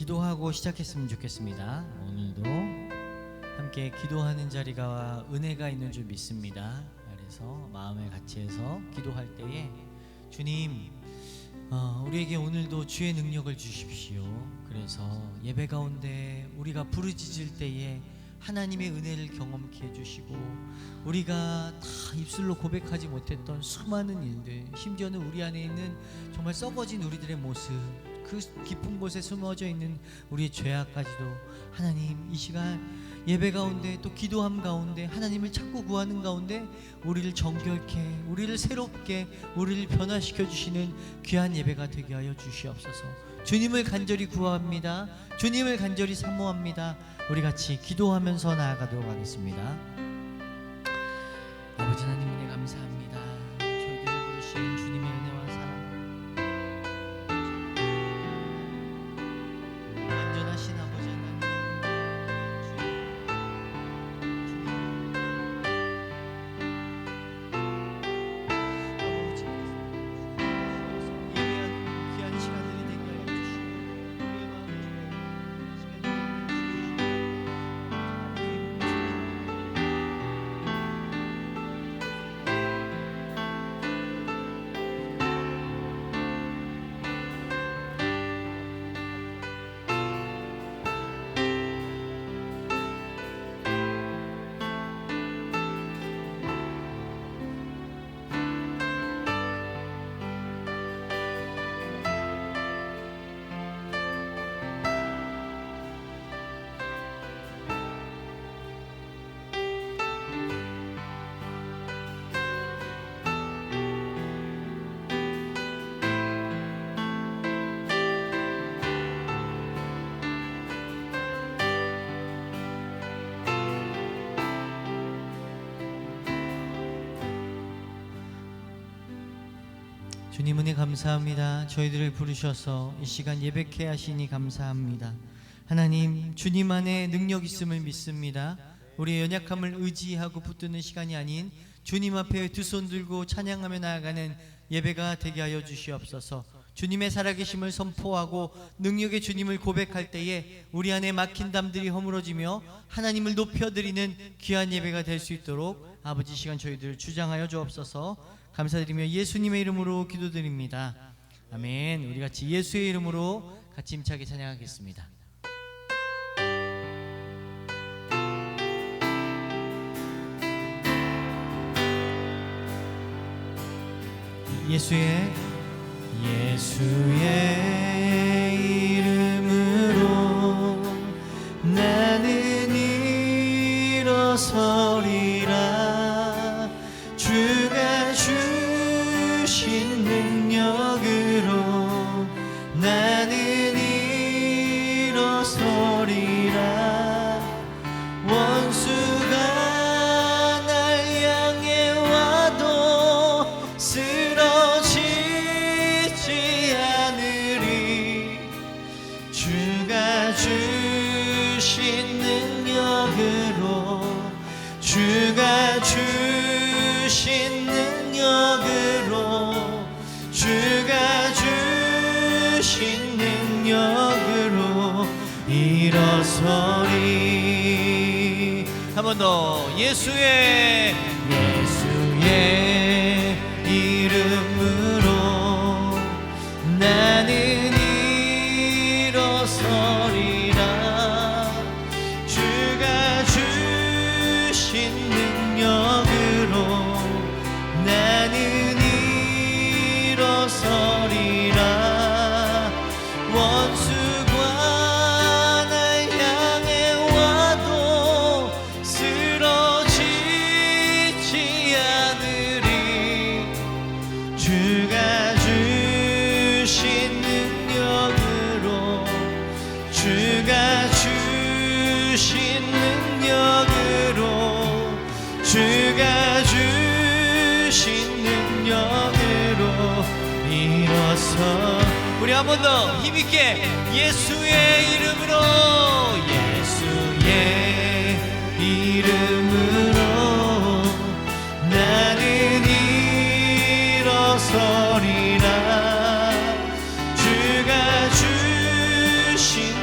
기도하고 시작했으면 좋겠습니다. 오늘도 함께 기도하는 자리가 은혜가 있는 줄 믿습니다. 그래서 마음을 같이 해서 기도할 때에 주님, 우리에게 오늘도 주의 능력을 주십시오. 그래서 예배 가운데 우리가 부르짖을 때에 하나님의 은혜를 경험케 해주시고, 우리가 다 입술로 고백하지 못했던 수많은 일들, 심지어는 우리 안에 있는 정말 썩어진 우리들의 모습, 그 깊은 곳에 숨어져 있는 우리의 죄악까지도 하나님 이 시간 예배 가운데 또 기도함 가운데 하나님을 찾고 구하는 가운데 우리를 정결케, 우리를 새롭게, 우리를 변화시켜 주시는 귀한 예배가 되게 하여 주시옵소서. 주님을 간절히 구합니다. 주님을 간절히 사모합니다. 우리 같이 기도하면서 나아가도록 하겠습니다. 아버지 하나님 은혜 감사합니다. 저희들을 부르신 주님의 은혜와 사랑, 완전하신 아버지 하나님, 예배하는 귀한 시간들이 되게 하여 주시고, 우리의 주님 은혜 감사합니다. 저희들을 부르셔서 이 시간 예배케 하시니 감사합니다. 하나님, 주님 안에 능력 있음을 믿습니다. 우리의 연약함을 의지하고 붙드는 시간이 아닌 주님 앞에 두 손 들고 찬양하며 나아가는 예배가 되게 하여 주시옵소서. 주님의 살아계심을 선포하고 능력의 주님을 고백할 때에 우리 안에 막힌 담들이 허물어지며 하나님을 높여드리는 귀한 예배가 될 수 있도록 아버지 시간 저희들을 주장하여 주옵소서. 감사드리며 예수님의 이름으로 기도드립니다. 아멘. 우리 같이 예수의 이름으로 같이 힘차게 찬양하겠습니다. 예수의 이름으로 나는 일어서리라. 주가 주신 능력으로 나는 일어서리라. 원수가 날 향해 와도 쓰러지지 않으리. 주가 주신 능력으로, 주가 주신 능력으로, 주가 주신 능력으로 일어서리. 한 번 더. 예수의 이름으로 나는 일어서리라. 주가 주신 능력으로 나는 일어서리라. 원수가 날 향해 와도 쓰러지지 않으리. 주가 주신 능력으로, 주가 주신 능력으로, 주가 주신 능력으로 일어서. 우리 한 번 더 힘있게 예수의 이름으로, 예수의 이름으로 나는 일어서리라. 주가 주신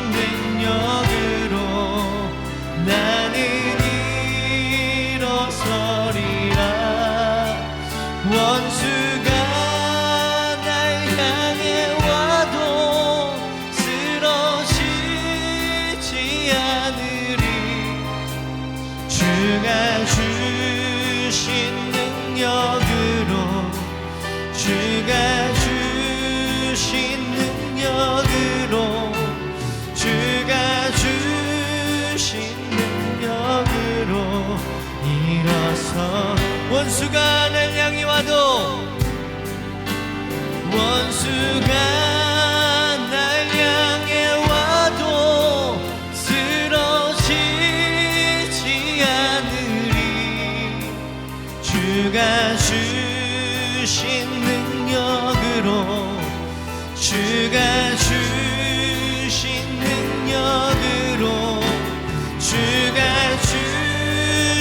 주가 주신 능력으로 주가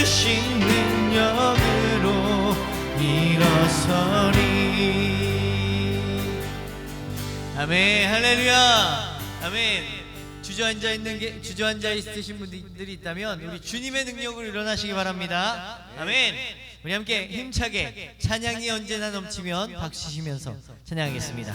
주신 능력으로 일어서리. 아멘. 할렐루야. 아멘. 주저앉아 있으신 분들이 있다면 우리 주님의 능력으로 일어나시기 바랍니다. 아멘. 우리 함께 힘차게 찬양이 언제나 넘치면 박수 치면서 찬양하겠습니다.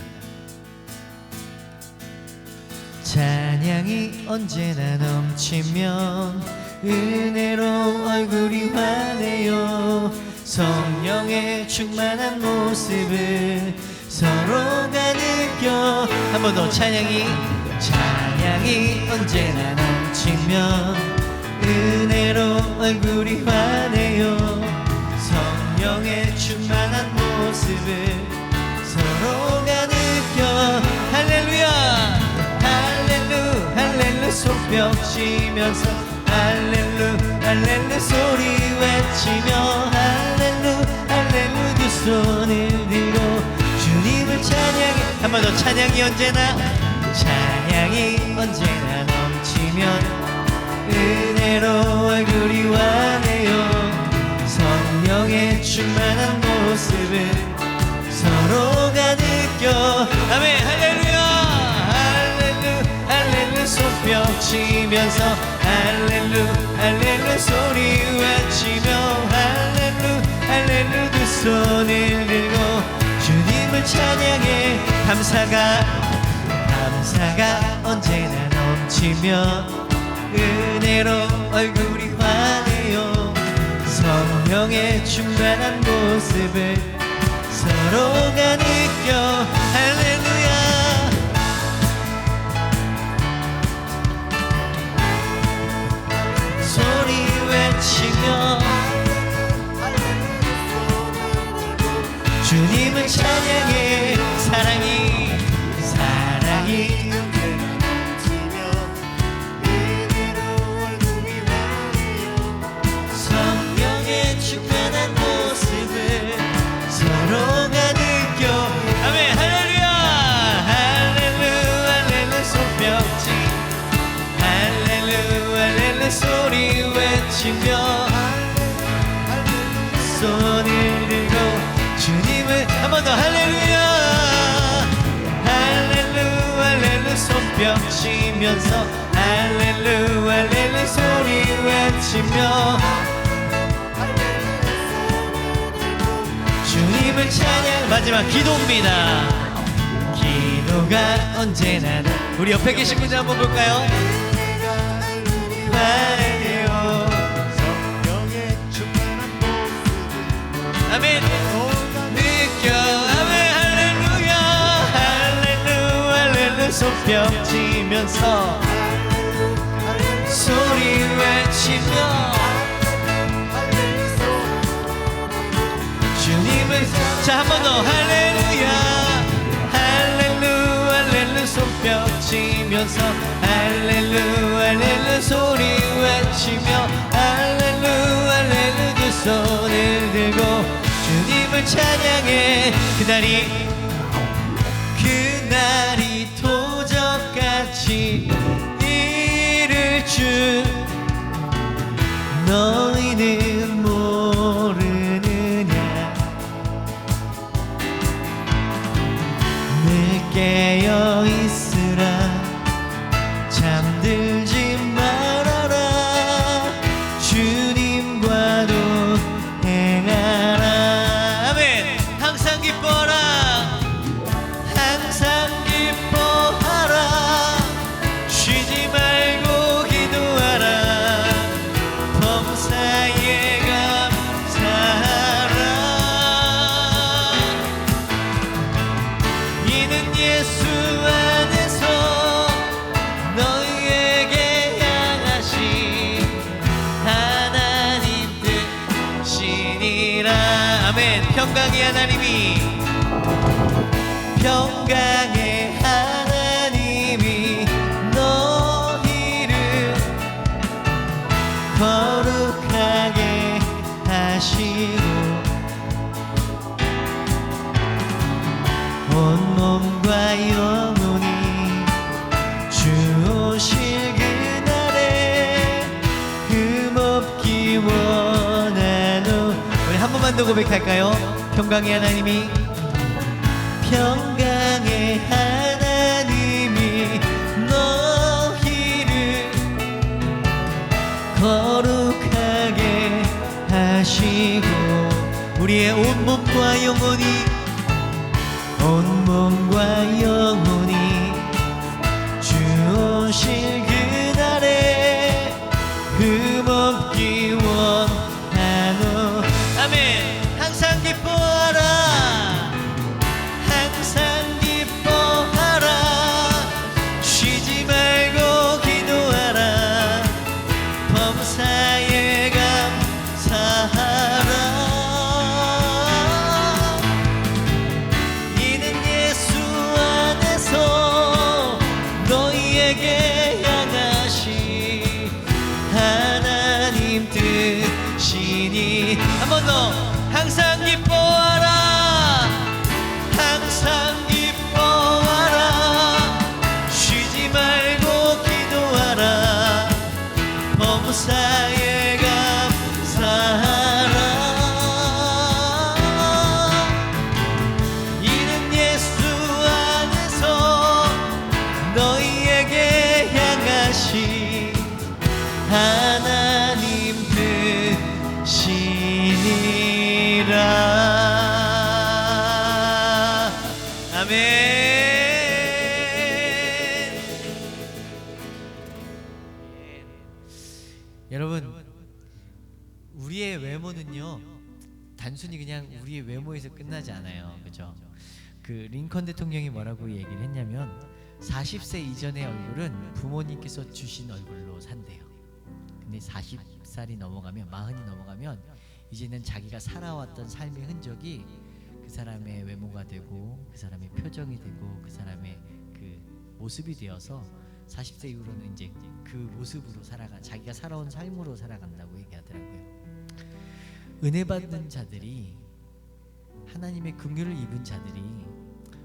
찬양이 언제나 넘치면 은혜로 얼굴이 환해요. 성령의 충만한 모습을 서로가 느껴. 한 번 더. 찬양이 언제나 넘치면 은혜로 얼굴이 환해요. 성령의 충만한 모습을 서로가 느껴. 할렐루야 할렐루 할렐루 손뼉 치면서 할렐루 할렐루 소리 외치며 할렐루 할렐루 두 손을 들고 주님을 찬양해. 한 번 더. 찬양이 언제나 넘치면 은혜로 얼굴이 환해요. 성령의 충만한 모습을 서로가 느껴. 아멘. 할렐루야 할렐루 할렐루 손뼉 치면서 할렐루 할렐루 소리 외치며 할렐루 할렐루 두 손을 들고 주님을 찬양해. 감사가 언제나 넘치면 은혜로 얼굴이 환해요. 성령의 충만한 모습을 서로가 느껴. 할렐루야 소리 외치며 주님을 찬양해. 사랑이 성령의 충만한 모습을 서로가 느껴. 아멘. 할렐루야 할렐루 할렐루 손뼉치 할렐루 할렐루 소리 외치며 손을 들고 주님을 한 번 더. 할렐루야 할렐루 할렐루 손뼉 치면서 할렐루 할렐루 소리 외치며 주님을 찬양. 마지막 기도입니다. 기도가 언제나. 우리 옆에 계신 분들 한번 볼까요? 환해요. 성령의 충만한 모습을 아멘 느껴. 아멘. 할렐루야 할렐루 할렐루 손뼉 치면서 소리 외치며 주님을. 자, 한 번 더. 할렐루야 할렐루 할렐루 손뼉 치면서 할렐루 할렐루 소리 외치며 할렐루 할렐루 두 손을 들고 주님을 찬양해. 그날이 도적같이 이를 줄 너희는 모르느냐. 늘 깨어 있으라 잠들지 말아라 주님과도 행하라. 아멘. 항상 기뻐라 항상 기뻐하라 쉬지 말고 기도하라 범사에 감사하라. 이는 예수 안에서 너희에게 향하신 하나님 뜻이니라. 아멘. 평강의 하나님이 너희를 거룩하게 하시고 온 몸과 영혼이 더 고백할까요? 평강의 하나님이, 평강의 하나님이 너희를 거룩하게 하시고 우리의 온몸과 영혼이 주 오실 그날에 흠없기 원하노. 아멘. 항상 기뻐하라, 항상 기뻐하라, 쉬지 말고 기도하라, 범사에 감사하라. 이는 예수 안에서 너희에게 향하신 하나님 뜻이니. 한 번 더. 항상 기뻐하라, 항상 기뻐하라, 쉬지 말고 기도하라, 범사에 감사하라. 이는 예수 안에서 너희에게 향하신 하나님 뜻이니라. 아멘. 여러분, 우리의 외모는요 단순히 그냥 우리의 외모에서 끝나지 않아요. 그죠? 그 링컨 대통령이 뭐라고 얘기를 했냐면 40세 이전의 얼굴은 부모님께서 주신 얼굴로 산대요. 근데 40살이 넘어가면, 40이 넘어가면 이제는 자기가 살아왔던 삶의 흔적이 그 사람의 외모가 되고 그 사람의 표정이 되고 그 사람의 그 모습이 되어서 40세 이후로는 이제 그 모습으로 자기가 살아온 삶으로 살아간다고 얘기하더라고요. 은혜 받는 자들이, 하나님의 긍휼을 입은 자들이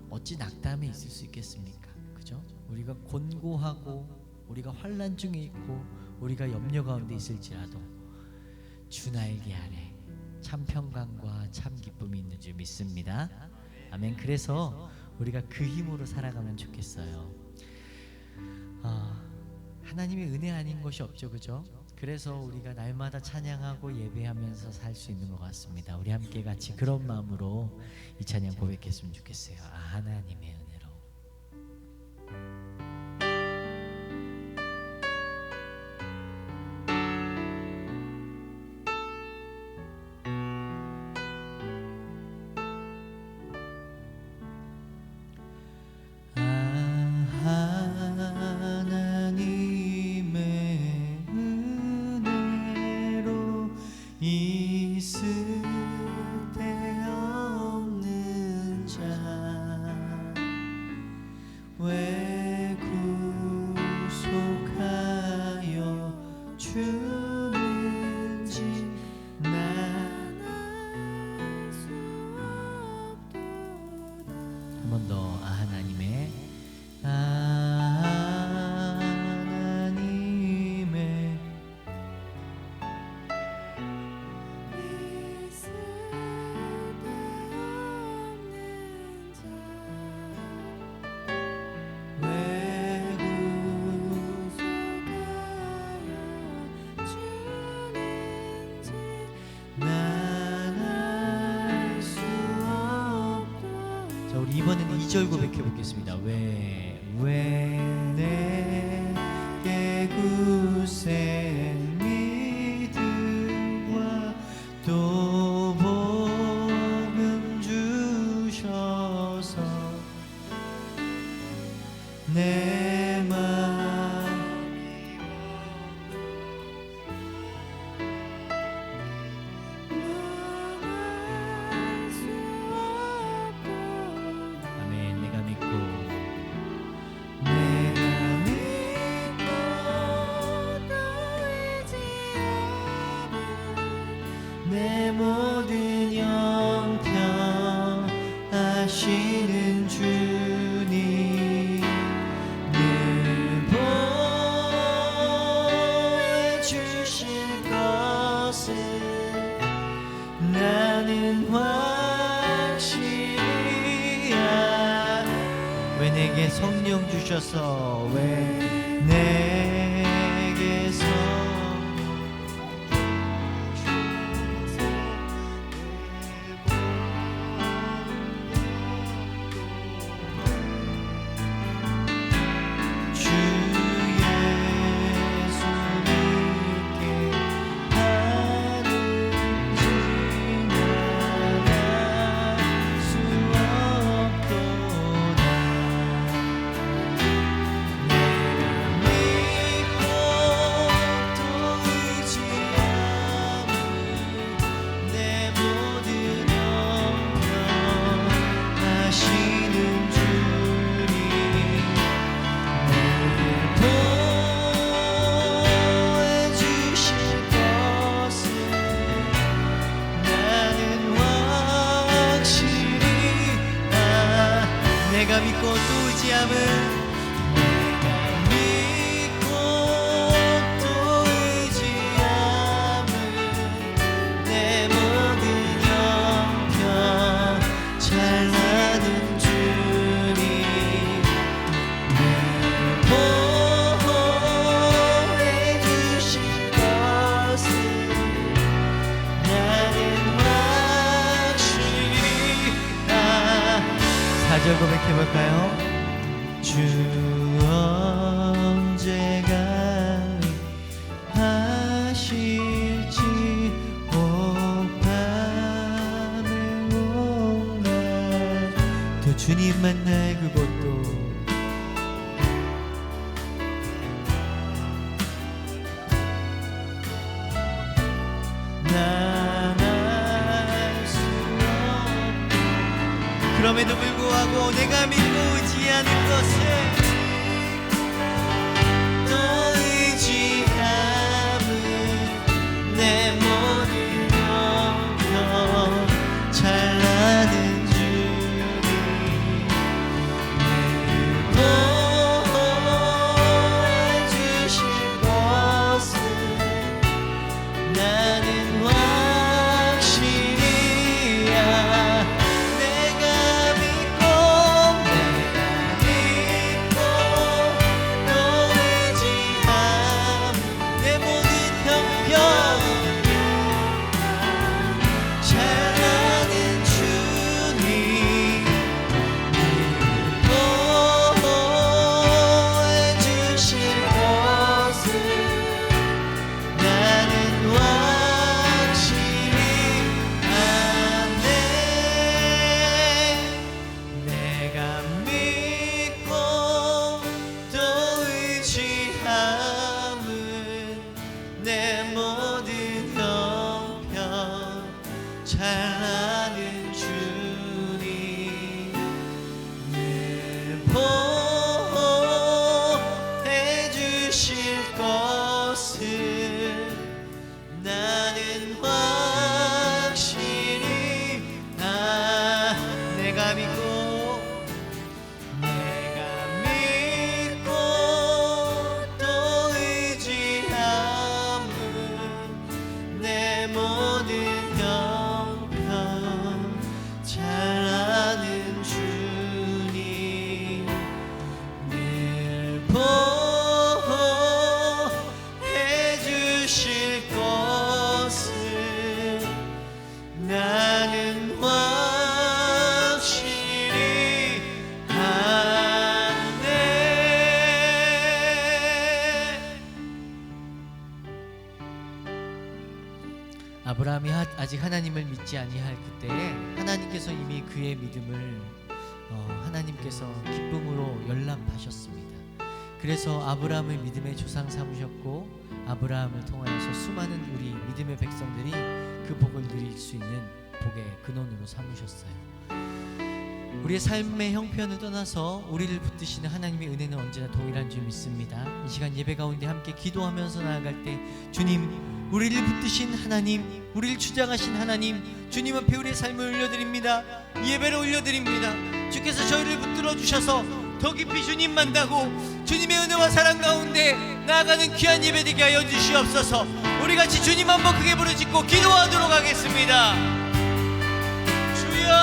어찌 낙담에 있을 수 있겠습니까? 그죠? 우리가 곤고하고 우리가 환난 중에 있고 우리가 염려 가운데 있을지라도 주 날개 아래 참 평강과 참 기쁨이 있는 줄 믿습니다. 아멘. 그래서 우리가 그 힘으로 살아가면 좋겠어요. 하나님의 은혜 아닌 것이 없죠, 그죠? 그래서 우리가 날마다 찬양하고 예배하면서 살 수 있는 것 같습니다. 우리 함께 같이 그런 마음으로 이 찬양 고백했으면 좋겠어요. 하나님의 은혜로. 우리 이번에는 2절 고백해 보겠습니다. 왜 내게 굳센 믿음과 또 복음 주셔서 내 마음이 아멘. 내가 믿고 내 모든 형편 아시는 주님 늘 보여주실 것을 나는 내게 성령 주셔서 왜 내게서 내가 믿고 또 의지함은 내가 믿고 또 의지함은 내 모든 형편 잘나는 주님 늘 보호해 주실 것을 나는 확실히 4절 고백해볼까요? 주 언제가 하실지 오 밤에 온날 또 주님 만날 그곳도 난 알 수 없고 그럼에도 불구하고 내가 믿고 의지하는 것을 또 의지함은 내 모든 형편 잘나는 주님 늘 보호해 주실 것을 나는 확실히야 내가 믿고 또 의지함 내 모든 형편 잘나는 주님 늘 보호해 주실 것을 나는 확실히 아네 내가 믿고 또 의지함은 내 모든 형편 잘나는 주님 늘 보호해 주실 것을 나는 확실히 내가 믿고 또 의지함은 내 모든 형편 잘나는 주님 늘 보호해 주실 것을 나는 확실히 아네 아브라함이 아직 하나님을 믿지 아니할 그때에 하나님께서 이미 그의 믿음을 하나님께서 기쁨으로 연락하셨습니다. 그래서 아브라함을 믿음의 조상 삼으셨고 아브라함을 통하여서 수많은 우리 믿음의 백성들이 그 복을 누릴 수 있는 복의 근원으로 삼으셨어요. 우리의 삶의 형편을 떠나서 우리를 붙드시는 하나님의 은혜는 언제나 동일한 줄 믿습니다. 이 시간 예배 가운데 함께 기도하면서 나아갈 때 주님 우리를 붙드신 하나님 우리를 주장하신 하나님 주님 앞에 우리의 삶을 올려드립니다. 예배를 올려드립니다. 주께서 저희를 붙들어 주셔서 더 깊이 주님 만나고 주님의 은혜와 사랑 가운데 나아가는 귀한 예배 되게 하여 주시옵소서. 우리 같이 주님 한번 크게 부르짖고 기도하도록 하겠습니다. 주여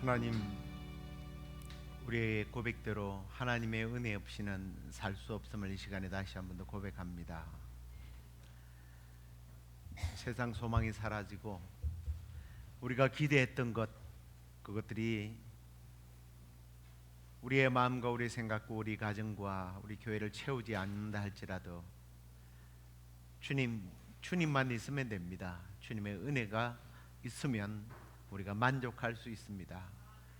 하나님, 우리의 고백대로 하나님의 은혜 없이는 살 수 없음을 이 시간에 다시 한 번 더 고백합니다. 세상 소망이 사라지고 우리가 기대했던 그것들이 우리의 마음과 우리의 생각과 우리 가정과 우리 교회를 채우지 않는다 할지라도 주님만 있으면 됩니다. 주님의 은혜가 있으면 우리가 만족할 수 있습니다.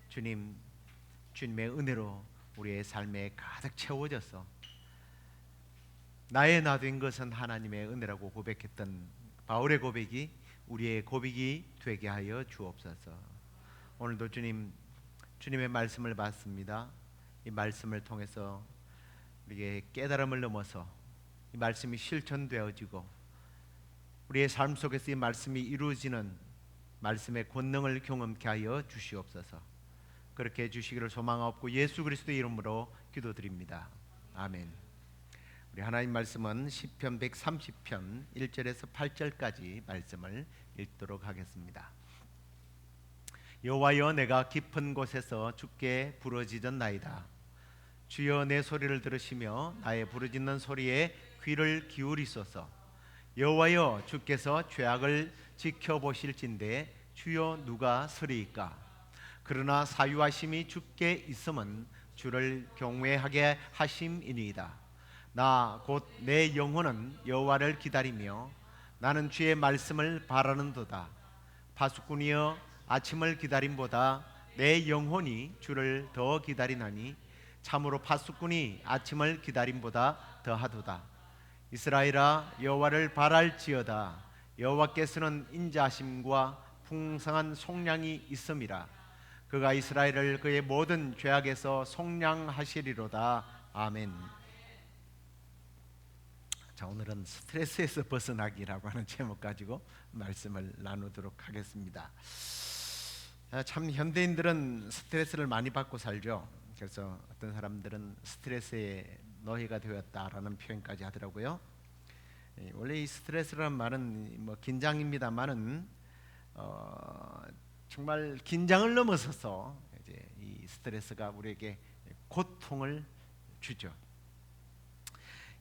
주님의 은혜로 우리의 삶에 가득 채워져서 나의 나 된 것은 하나님의 은혜라고 고백했던 바울의 고백이 우리의 고백이 되게 하여 주옵소서. 오늘도 주님의 말씀을 받습니다. 이 말씀을 통해서 우리에게 깨달음을 넘어서 이 말씀이 실천되어지고 우리의 삶 속에서 이 말씀이 이루어지는 말씀의 권능을 경험케 하여 주시옵소서. 그렇게 해주시기를 소망하옵고 예수 그리스도의 이름으로 기도드립니다. 아멘. 우리 하나님 말씀은 시편 130편 1절에서 8절까지 말씀을 읽도록 하겠습니다. 여호와여, 내가 깊은 곳에서 주께 부르짖었나이다. 주여, 내 소리를 들으시며 나의 부르짖는 소리에 귀를 기울이소서. 여호와여, 주께서 죄악을 지켜보실진대 주여 누가 서리이까? 그러나 사유하심이 주께 있음은 주를 경외하게 하심이니이다. 나 곧 내 영혼은 여호와를 기다리며 나는 주의 말씀을 바라는도다. 파수꾼이여, 아침을 기다림보다 내 영혼이 주를 더 기다리나니 참으로 파수꾼이 아침을 기다림보다 더하도다. 이스라엘아, 여호와를 바랄지어다. 여호와께서는 인자하심과 풍성한 속량이 있음이라. 그가 이스라엘을 그의 모든 죄악에서 속량하시리로다. 아멘. 자, 오늘은 스트레스에서 벗어나기라고 하는 제목 가지고 말씀을 나누도록 하겠습니다. 참 현대인들은 스트레스를 많이 받고 살죠. 그래서 어떤 사람들은 스트레스의 노예가 되었다라는 표현까지 하더라고요. 원래 이 스트레스라는 말은 긴장입니다만은 정말 긴장을 넘어서서 이제 이 스트레스가 우리에게 고통을 주죠.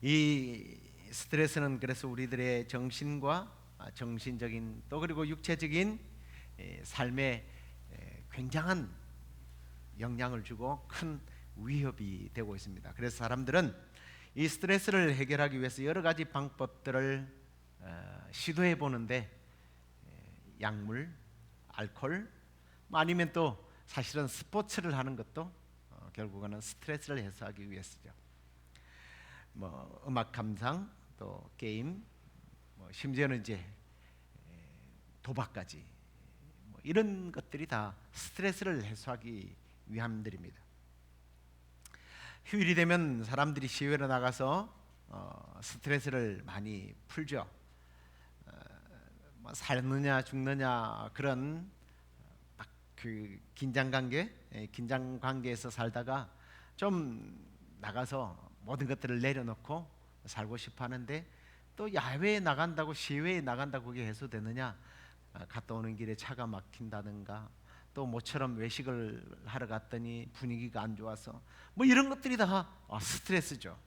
이 스트레스는 그래서 우리들의 정신과 정신적인 또 그리고 육체적인 삶에 굉장한 영향을 주고 큰 위협이 되고 있습니다. 그래서 사람들은 이 스트레스를 해결하기 위해서 여러 가지 방법들을 시도해 보는데 약물, 알코올, 아니면 또 사실은 스포츠를 하는 것도 결국은 스트레스를 해소하기 위해서죠. 음악 감상, 또 게임, 심지어는 이제 도박까지 이런 것들이 다 스트레스를 해소하기 위함들입니다. 휴일이 되면 사람들이 시외로 나가서 스트레스를 많이 풀죠. 살느냐 죽느냐 그런 그 긴장 관계에서 살다가 좀 나가서 모든 것들을 내려놓고 살고 싶어 하는데 또 야외에 나간다고 시외에 나간다고 그게 해소되느냐? 갔다 오는 길에 차가 막힌다든가 또 모처럼 외식을 하러 갔더니 분위기가 안 좋아서 이런 것들이 다 스트레스죠.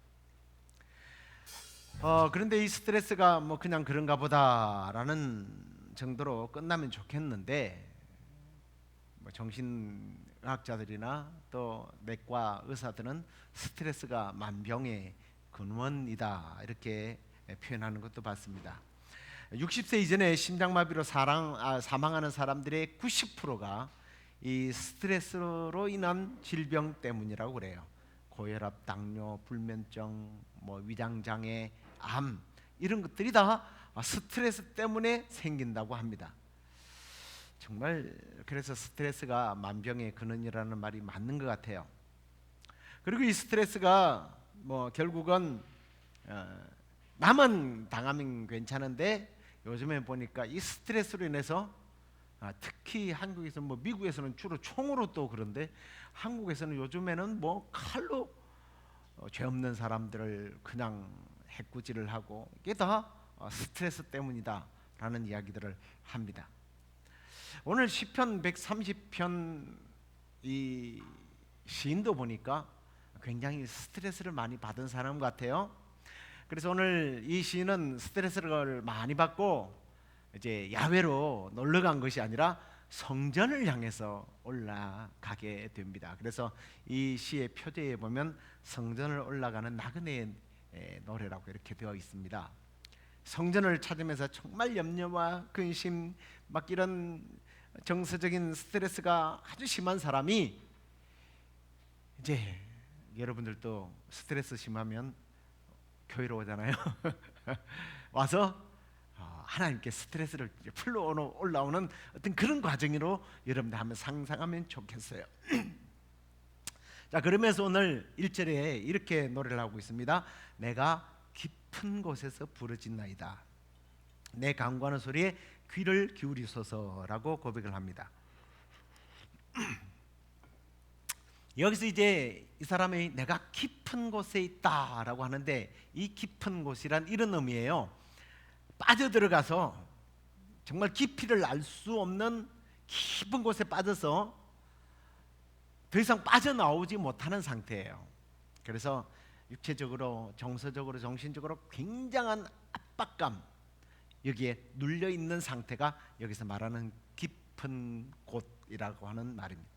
그런데 이 스트레스가 그냥 그런가 보다라는 정도로 끝나면 좋겠는데 정신의학자들이나 또 내과 의사들은 스트레스가 만병의 근원이다 이렇게 표현하는 것도 봤습니다. 60세 이전에 심장마비로 사망하는 사람들의 90%가 이 스트레스로 인한 질병 때문이라고 그래요. 고혈압, 당뇨, 불면증, 위장장애, 암 이런 것들이 다 스트레스 때문에 생긴다고 합니다. 정말 그래서 스트레스가 만병의 근원이라는 말이 맞는 것 같아요. 그리고 이 스트레스가 결국은 남은 당하면 괜찮은데 요즘에 보니까 이 스트레스로 인해서 특히 한국에서 미국에서는 주로 총으로 또 그런데 한국에서는 요즘에는 칼로 죄 없는 사람들을 그냥 해꾸지를 하고 이게 다 스트레스 때문이다라는 이야기들을 합니다. 오늘 시편 130편 이 시인도 보니까 굉장히 스트레스를 많이 받은 사람 같아요. 그래서 오늘 이 시인은 스트레스를 많이 받고 이제 야외로 놀러 간 것이 아니라 성전을 향해서 올라가게 됩니다. 그래서 이 시의 표제에 보면 성전을 올라가는 나그네의 노래라고 이렇게 되어 있습니다. 성전을 찾으면서 정말 염려와 근심 막 이런 정서적인 스트레스가 아주 심한 사람이, 이제 여러분들도 스트레스 심하면 교회로 오잖아요. 와서 하나님께 스트레스를 풀러 올라오는 어떤 그런 과정으로 여러분들 한번 상상하면 좋겠어요. 자, 그러면서 오늘 1절에 이렇게 노래를 하고 있습니다. 내가 깊은 곳에서 부르짖나이다. 내 간구하는 소리에 귀를 기울이소서라고 고백을 합니다. 여기서 이제 이 사람이 내가 깊은 곳에 있다라고 하는데, 이 깊은 곳이란 이런 의미예요. 빠져들어가서 정말 깊이를 알 수 없는 깊은 곳에 빠져서 더 이상 빠져나오지 못하는 상태예요. 그래서 육체적으로, 정서적으로, 정신적으로 굉장한 압박감, 여기에 눌려 있는 상태가 여기서 말하는 깊은 곳이라고 하는 말입니다.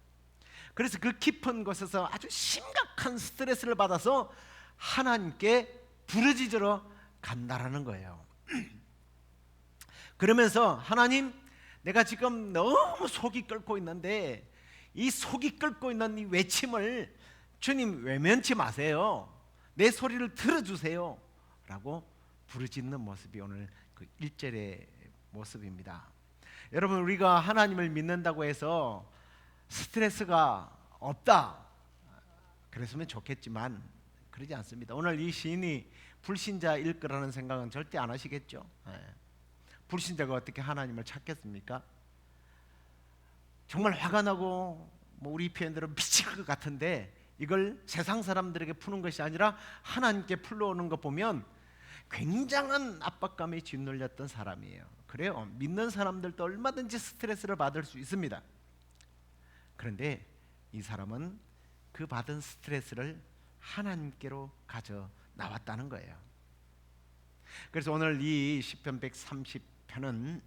그래서 그 깊은 곳에서 아주 심각한 스트레스를 받아서 하나님께 부르짖으러 간다라는 거예요. 그러면서 하나님, 내가 지금 너무 속이 끓고 있는데 이 속이 끓고 있는 이 외침을 주님 외면치 마세요. 내 소리를 들어주세요 라고 부르짖는 모습이 오늘 그 1절의 모습입니다. 여러분, 우리가 하나님을 믿는다고 해서 스트레스가 없다 그랬으면 좋겠지만 그러지 않습니다. 오늘 이 시인이 불신자일 거라는 생각은 절대 안 하시겠죠. 불신자가 어떻게 하나님을 찾겠습니까? 정말 화가 나고 우리 표현대로 미칠 것 같은데 이걸 세상 사람들에게 푸는 것이 아니라 하나님께 풀러오는 거 보면 굉장한 압박감에 짓눌렸던 사람이에요. 그래요, 믿는 사람들도 얼마든지 스트레스를 받을 수 있습니다. 그런데 이 사람은 그 받은 스트레스를 하나님께로 가져 나왔다는 거예요. 그래서 오늘 이 시편 130편은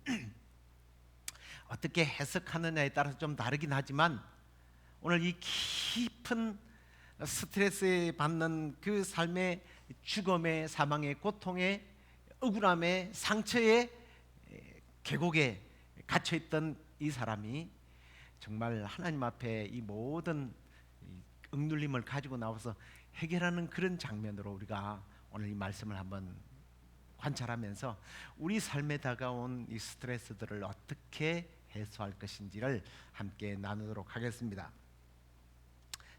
어떻게 해석하느냐에 따라서 좀 다르긴 하지만 오늘 이 깊은 스트레스에 받는 그 삶의 죽음의, 사망의, 고통의, 억울함의, 상처의 계곡에 갇혀있던 이 사람이 정말 하나님 앞에 이 모든 억눌림을 가지고 나와서 해결하는 그런 장면으로 우리가 오늘 이 말씀을 한번 관찰하면서 우리 삶에 다가온 이 스트레스들을 어떻게 해소할 것인지를 함께 나누도록 하겠습니다.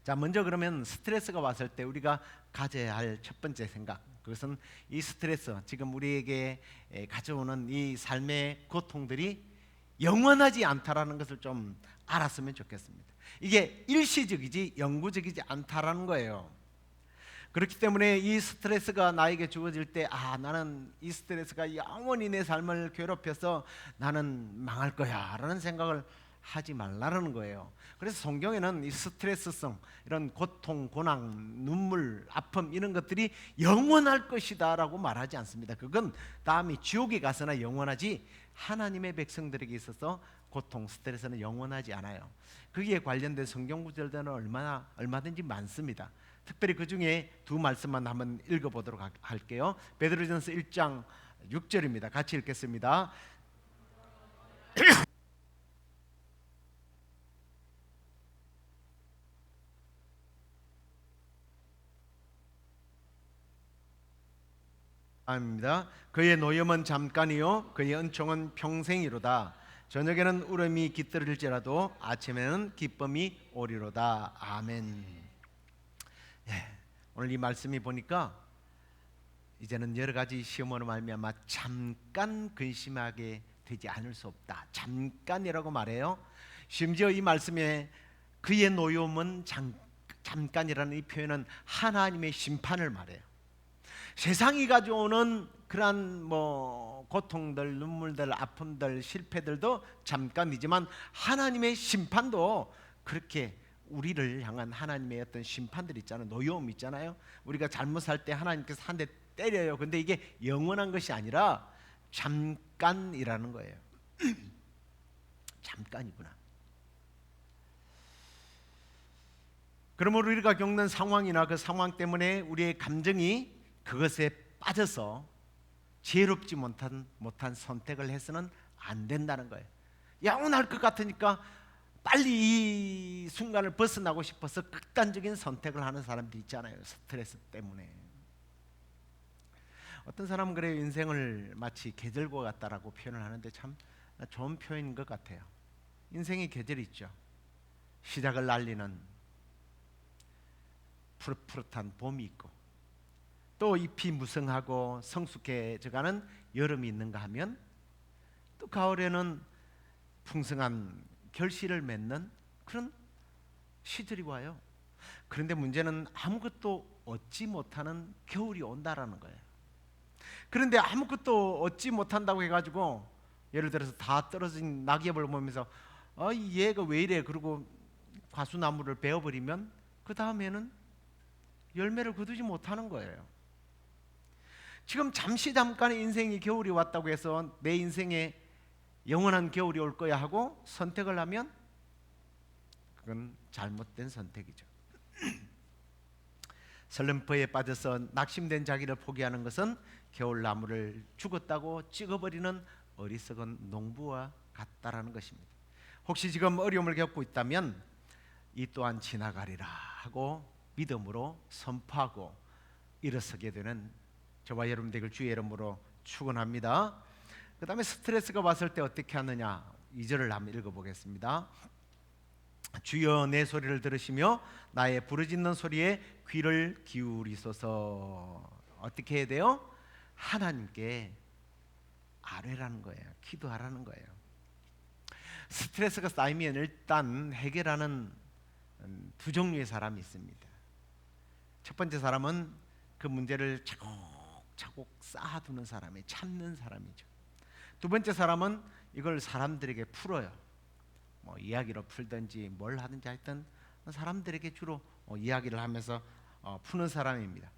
자, 먼저 그러면 스트레스가 왔을 때 우리가 가져야 할 첫 번째 생각, 그것은 이 스트레스, 지금 우리에게 가져오는 이 삶의 고통들이 영원하지 않다라는 것을 좀 알았으면 좋겠습니다. 이게 일시적이지 영구적이지 않다라는 거예요. 그렇기 때문에 이 스트레스가 나에게 주어질 때, 나는 이 스트레스가 영원히 내 삶을 괴롭혀서 나는 망할 거야 라는 생각을 하지 말라는 거예요. 그래서 성경에는 이 스트레스성, 이런 고통, 고난, 눈물, 아픔 이런 것들이 영원할 것이다 라고 말하지 않습니다. 그건 다음에 지옥에 가서나 영원하지 하나님의 백성들에게 있어서 고통, 스트레스는 영원하지 않아요. 거기에 관련된 성경 구절들은 얼마든지 많습니다. 특별히 그 중에 두 말씀만 한번 읽어보도록 할게요. 베드로전서 1장 6절입니다. 같이 읽겠습니다. 아닙니다. 그의 노염은 잠깐이요 그의 은총은 평생이로다. 저녁에는 울음이 깃들일지라도 아침에는 기쁨이 오리로다. 아멘. 오늘 이 말씀이 보니까 이제는 여러 가지 시험으로 말미암아 잠깐 근심하게 되지 않을 수 없다. 잠깐이라고 말해요. 심지어 이 말씀에 그의 노염은 잠깐이라는 이 표현은 하나님의 심판을 말해요. 세상이 가져오는 그러한 고통들, 눈물들, 아픔들, 실패들도 잠깐이지만 하나님의 심판도 그렇게 우리를 향한 하나님의 어떤 심판들 있잖아요. 노여움 있잖아요. 우리가 잘못할 때 하나님께서 한 대 때려요. 근데 이게 영원한 것이 아니라 잠깐이라는 거예요. 잠깐이구나. 그러므로 우리가 겪는 상황이나 그 상황 때문에 우리의 감정이 그것에 빠져서 지혜롭지 못한 선택을 해서는 안 된다는 거예요. 영원할 것 같으니까 빨리 이 순간을 벗어나고 싶어서 극단적인 선택을 하는 사람들이 있잖아요. 스트레스 때문에. 어떤 사람은 그래요. 인생을 마치 계절과 같다라고 표현을 하는데 참 좋은 표현인 것 같아요. 인생의 계절이 있죠. 시작을 알리는 푸릇푸릇한 봄이 있고, 또 잎이 무성하고 성숙해져가는 여름이 있는가 하면, 또 가을에는 풍성한 결실을 맺는 그런 시절이 와요. 그런데 문제는 아무것도 얻지 못하는 겨울이 온다라는 거예요. 그런데 아무것도 얻지 못한다고 해가지고 예를 들어서 다 떨어진 낙엽을 보면서 얘가 왜 이래 그러고 과수나무를 베어버리면 그 다음에는 열매를 거두지 못하는 거예요. 지금 잠깐의 인생이 겨울이 왔다고 해서 내 인생에 영원한 겨울이 올 거야 하고 선택을 하면 그건 잘못된 선택이죠. 슬럼프에 빠져서 낙심된 자기를 포기하는 것은 겨울나무를 죽었다고 찍어버리는 어리석은 농부와 같다라는 것입니다. 혹시 지금 어려움을 겪고 있다면 이 또한 지나가리라 하고 믿음으로 선포하고 일어서게 되는 저와 여러분 되길 주의 이름으로 축원합니다. 그 다음에 스트레스가 왔을 때 어떻게 하느냐, 2절을 한번 읽어보겠습니다. 주여 내 소리를 들으시며 나의 부르짖는 소리에 귀를 기울이소서. 어떻게 해야 돼요? 하나님께 아뢰라는 거예요. 기도하라는 거예요. 스트레스가 쌓이면 일단 해결하는 두 종류의 사람이 있습니다. 첫 번째 사람은 그 문제를 차곡차곡 쌓아두는 사람이, 참는 사람이죠. 두 번째 사람은 이걸 사람들에게 풀어요. 뭐 이야기로 풀든지 뭘 하든지 하여튼 사람들에게 주로 이야기를 하면서 푸는 사람입니다.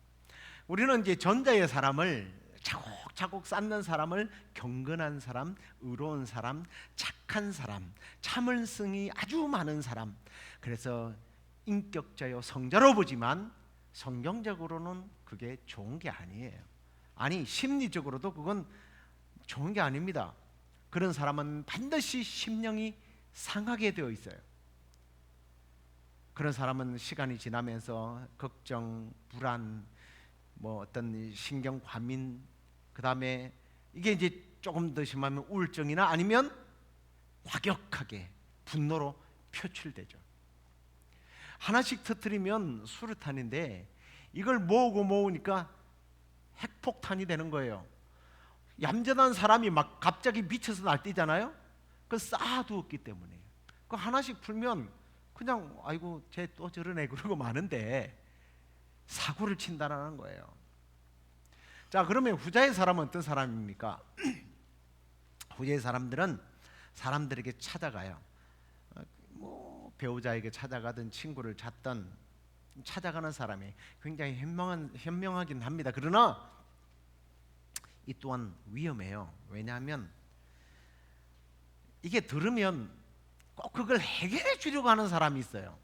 우리는 이제 전자의 사람을 차곡차곡 쌓는 사람을 경건한 사람, 의로운 사람, 착한 사람, 참을성이 아주 많은 사람, 그래서 인격자요 성자로 보지만 성경적으로는 그게 좋은 게 아니에요. 아니 심리적으로도 그건 좋은 게 아닙니다. 그런 사람은 반드시 심령이 상하게 되어 있어요. 그런 사람은 시간이 지나면서 걱정, 불안, 뭐 어떤 신경 과민, 그 다음에 이게 이제 조금 더 심하면 우울증이나 아니면 과격하게 분노로 표출되죠. 하나씩 터뜨리면 수류탄인데 이걸 모으니까 핵폭탄이 되는 거예요. 얌전한 사람이 막 갑자기 미쳐서 날뛰잖아요. 그걸 쌓아두었기 때문에 그 하나씩 풀면 그냥 아이고 쟤 또 저러네 그러고 마는데 사고를 친다라는 거예요. 자, 그러면 후자의 사람은 어떤 사람입니까? 후자의 사람들은 사람들에게 찾아가요. 뭐 배우자에게 찾아가든 친구를 찾든 찾아가는 사람이 굉장히 현명하긴 합니다. 그러나 이 또한 위험해요. 왜냐하면 이게 들으면 꼭 그걸 해결해 주려고 하는 사람이 있어요.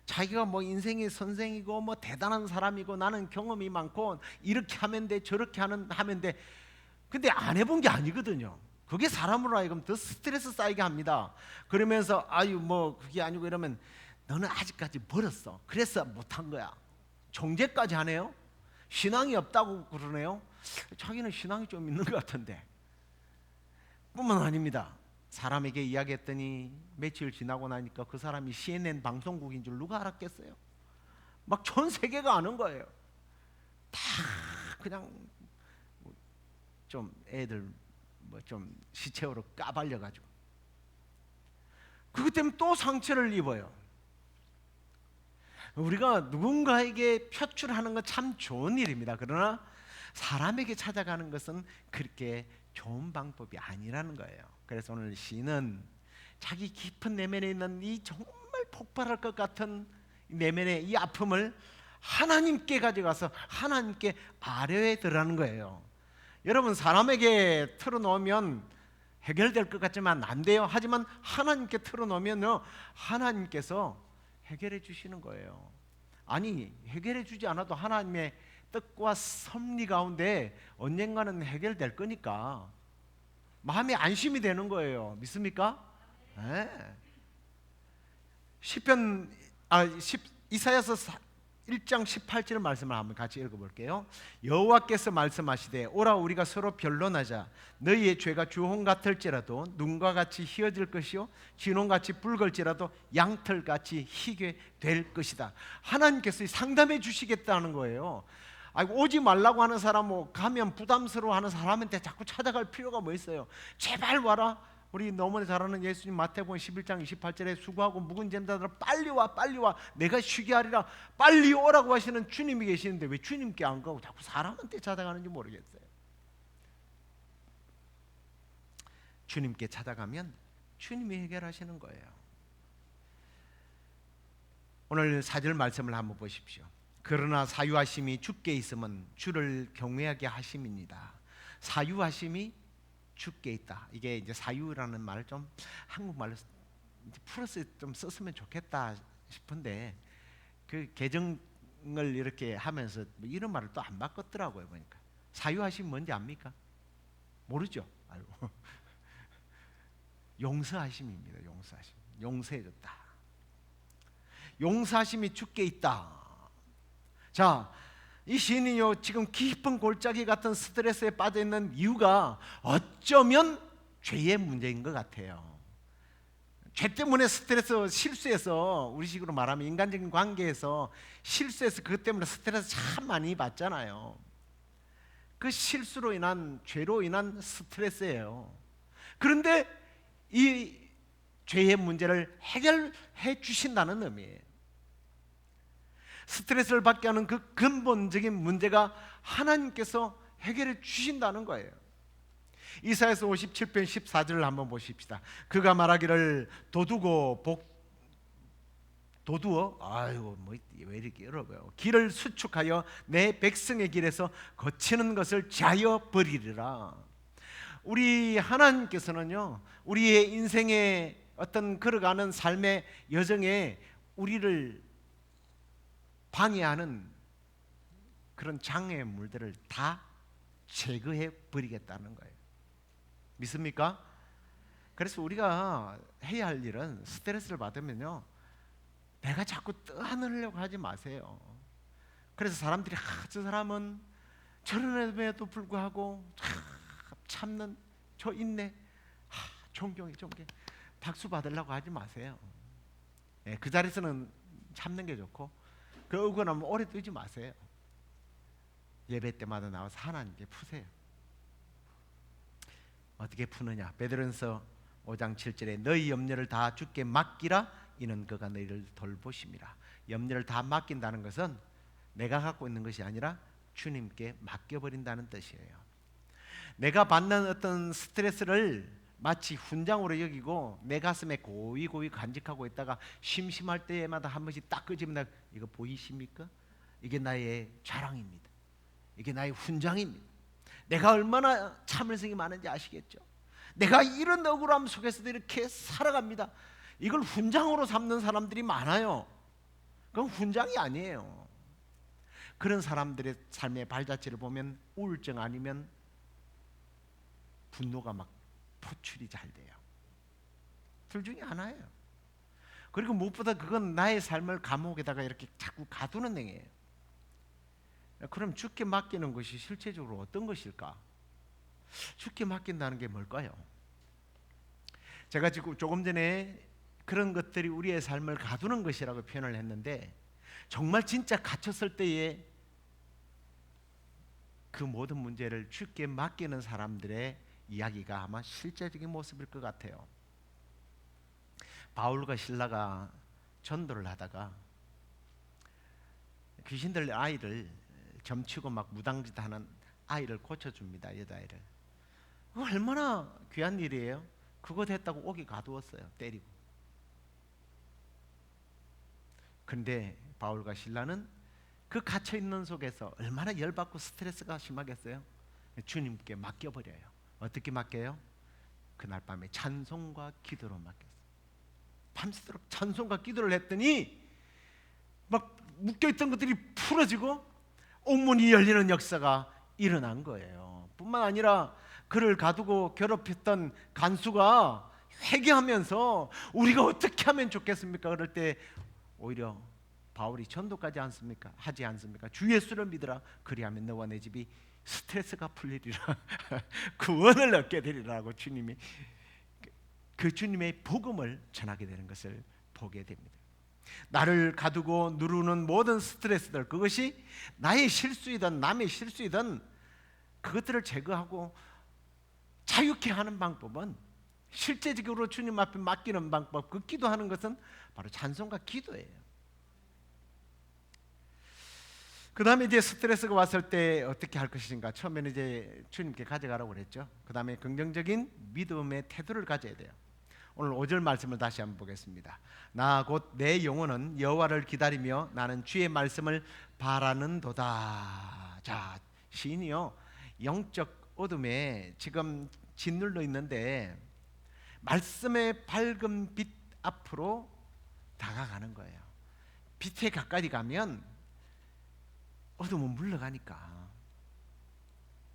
자기가 뭐 인생의 선생이고 뭐 대단한 사람이고 나는 경험이 많고 이렇게 하면 돼 저렇게 하면 돼. 근데 안 해본 게 아니거든요. 그게 사람으로 하여금 더 스트레스 쌓이게 합니다. 그러면서 아유 뭐 그게 아니고 이러면 너는 아직까지 멀었어. 그래서 못한 거야. 정죄까지 하네요. 신앙이 없다고 그러네요. 자기는 신앙이 좀 있는 것 같은데. 뿐만 아닙니다. 사람에게 이야기했더니 며칠 지나고 나니까 그 사람이 CNN 방송국인 줄 누가 알았겠어요? 막 전 세계가 아는 거예요. 다 그냥 좀 애들 뭐 좀 시체로 까발려 가지고 그것 때문에 또 상처를 입어요. 우리가 누군가에게 표출하는 건 참 좋은 일입니다. 그러나 사람에게 찾아가는 것은 그렇게 좋은 방법이 아니라는 거예요. 그래서 오늘 시인은 자기 깊은 내면에 있는 이 정말 폭발할 것 같은 내면의 이 아픔을 하나님께 가져가서 하나님께 아뢰에 들어가는 거예요. 여러분, 사람에게 털어놓으면 해결될 것 같지만 안 돼요. 하지만 하나님께 털어놓으면요, 하나님께서 해결해 주시는 거예요. 아니, 해결해 주지 않아도 하나님의 뜻과 섭리 가운데 언젠가는 해결될 거니까 마음이 안심이 되는 거예요. 믿습니까? 네. 이사야서 1장 18절 말씀을 한번 같이 읽어볼게요. 여호와께서 말씀하시되 오라 우리가 서로 변론하자. 너희의 죄가 주홍 같을지라도 눈과 같이 희어질 것이요 진홍같이 붉을지라도 양털같이 희게 될 것이다. 하나님께서 상담해 주시겠다는 거예요. 오지 말라고 하는 사람, 가면 부담스러워하는 사람한테 자꾸 찾아갈 필요가 뭐 있어요? 제발 와라. 우리 너무나 잘 아는 예수님 마태복음 11장 28절에 수고하고 묵은 짐자들아 빨리 와 빨리 와 내가 쉬게 하리라. 빨리 오라고 하시는 주님이 계시는데 왜 주님께 안 가고 자꾸 사람한테 찾아가는지 모르겠어요. 주님께 찾아가면 주님이 해결하시는 거예요. 오늘 4절 말씀을 한번 보십시오. 그러나 사유하심이 주께 있으면 주를 경외하게 하심입니다. 사유하심이 주께 있다. 이게 이제 사유라는 말을 좀 한국말로 풀어서 좀 썼으면 좋겠다 싶은데 그 개정을 이렇게 하면서 이런 말을 또 안 바꿨더라고요. 보니까 사유하심이 뭔지 압니까? 모르죠? 알고 용서하심입니다. 용서하심. 용서해줬다. 용서하심이 주께 있다. 자, 이 시인이요 지금 깊은 골짜기 같은 스트레스에 빠져 있는 이유가 어쩌면 죄의 문제인 것 같아요. 죄 때문에 스트레스, 실수해서 우리식으로 말하면 인간적인 관계에서 실수해서 그것 때문에 스트레스 참 많이 받잖아요. 그 실수로 인한 죄로 인한 스트레스예요. 그런데 이 죄의 문제를 해결해 주신다는 의미예요. 스트레스를 받게 하는 그 근본적인 문제가 하나님께서 해결해 주신다는 거예요. 이사야서 57편 14절을 한번 보십시다. 그가 말하기를 도두어 아이고 뭐 왜 이렇게 어려워요. 길을 수축하여 내 백성의 길에서 거치는 것을 자여 버리리라. 우리 하나님께서는요 우리의 인생의 어떤 걸어가는 삶의 여정에 우리를 방해하는 그런 장애물들을 다 제거해 버리겠다는 거예요. 믿습니까? 그래서 우리가 해야 할 일은 스트레스를 받으면요 내가 자꾸 떠안으려고 하지 마세요. 그래서 사람들이 저 사람은 저런에도 불구하고 참는 저 인내, 존경해 박수 받으려고 하지 마세요. 그 자리에서는 참는 게 좋고 그 억울하면 오래 두지 마세요. 예배 때마다 나와서 하나님께 푸세요. 어떻게 푸느냐? 베드로전서 5장 7절에 너희 염려를 다 주께 맡기라 이는 그가 너희를 돌보심이라. 염려를 다 맡긴다는 것은 내가 갖고 있는 것이 아니라 주님께 맡겨버린다는 뜻이에요. 내가 받는 어떤 스트레스를 마치 훈장으로 여기고 내 가슴에 고이 간직하고 있다가 심심할 때마다 한 번씩 딱 끄집어내. 이거 보이십니까? 이게 나의 자랑입니다. 이게 나의 훈장입니다. 내가 얼마나 참을성이 많은지 아시겠죠? 내가 이런 억울함 속에서도 이렇게 살아갑니다. 이걸 훈장으로 삼는 사람들이 많아요. 그건 훈장이 아니에요. 그런 사람들의 삶의 발자취를 보면 우울증 아니면 분노가 막 포출이 잘 돼요. 둘 중에 하나예요. 그리고 무엇보다 그건 나의 삶을 감옥에다가 이렇게 자꾸 가두는 행위예요. 그럼 주께 맡기는 것이 실제적으로 어떤 것일까? 주께 맡긴다는 게 뭘까요? 제가 지금 조금 전에 그런 것들이 우리의 삶을 가두는 것이라고 표현을 했는데 정말 진짜 갇혔을 때에 그 모든 문제를 주께 맡기는 사람들의 이야기가 아마 실제적인 모습일 것 같아요. 바울과 실라가 전도를 하다가 귀신들 아이를 점치고 막 무당짓 하는 아이를 고쳐줍니다. 여자아이를. 얼마나 귀한 일이에요. 그거 됐다고 옥에 가두었어요. 때리고. 그런데 바울과 실라는 그 갇혀 있는 속에서 얼마나 열받고 스트레스가 심하겠어요? 주님께 맡겨버려요. 어떻게 맡겨요? 그날 밤에 찬송과 기도로 맡겼어요. 밤새도록 찬송과 기도를 했더니 막 묶여있던 것들이 풀어지고 옥문이 열리는 역사가 일어난 거예요. 뿐만 아니라 그를 가두고 괴롭혔던 간수가 회개하면서 우리가 어떻게 하면 좋겠습니까? 그럴 때 오히려 바울이 전도까지 하지 않습니까? 주 예수를 믿으라. 그리하면 너와 내 집이 스트레스가 풀리리라. 구원을 얻게 되리라고 주님이 그 주님의 복음을 전하게 되는 것을 보게 됩니다. 나를 가두고 누르는 모든 스트레스들, 그것이 나의 실수이든 남의 실수이든 그것들을 제거하고 자유케 하는 방법은, 실제적으로 주님 앞에 맡기는 방법, 그 기도하는 것은 바로 찬송과 기도예요. 그 다음에 이제 스트레스가 왔을 때 어떻게 할 것인가. 처음에는 이제 주님께 가져가라고 그랬죠. 그 다음에 긍정적인 믿음의 태도를 가져야 돼요. 오늘 5절 말씀을 다시 한번 보겠습니다. 나 곧 내 영혼은 여호와를 기다리며 나는 주의 말씀을 바라는도다. 자, 시인이요, 영적 어둠에 지금 짓눌러 있는데 말씀의 밝은 빛 앞으로 다가가는 거예요. 빛에 가까이 가면 어둠은 물러가니까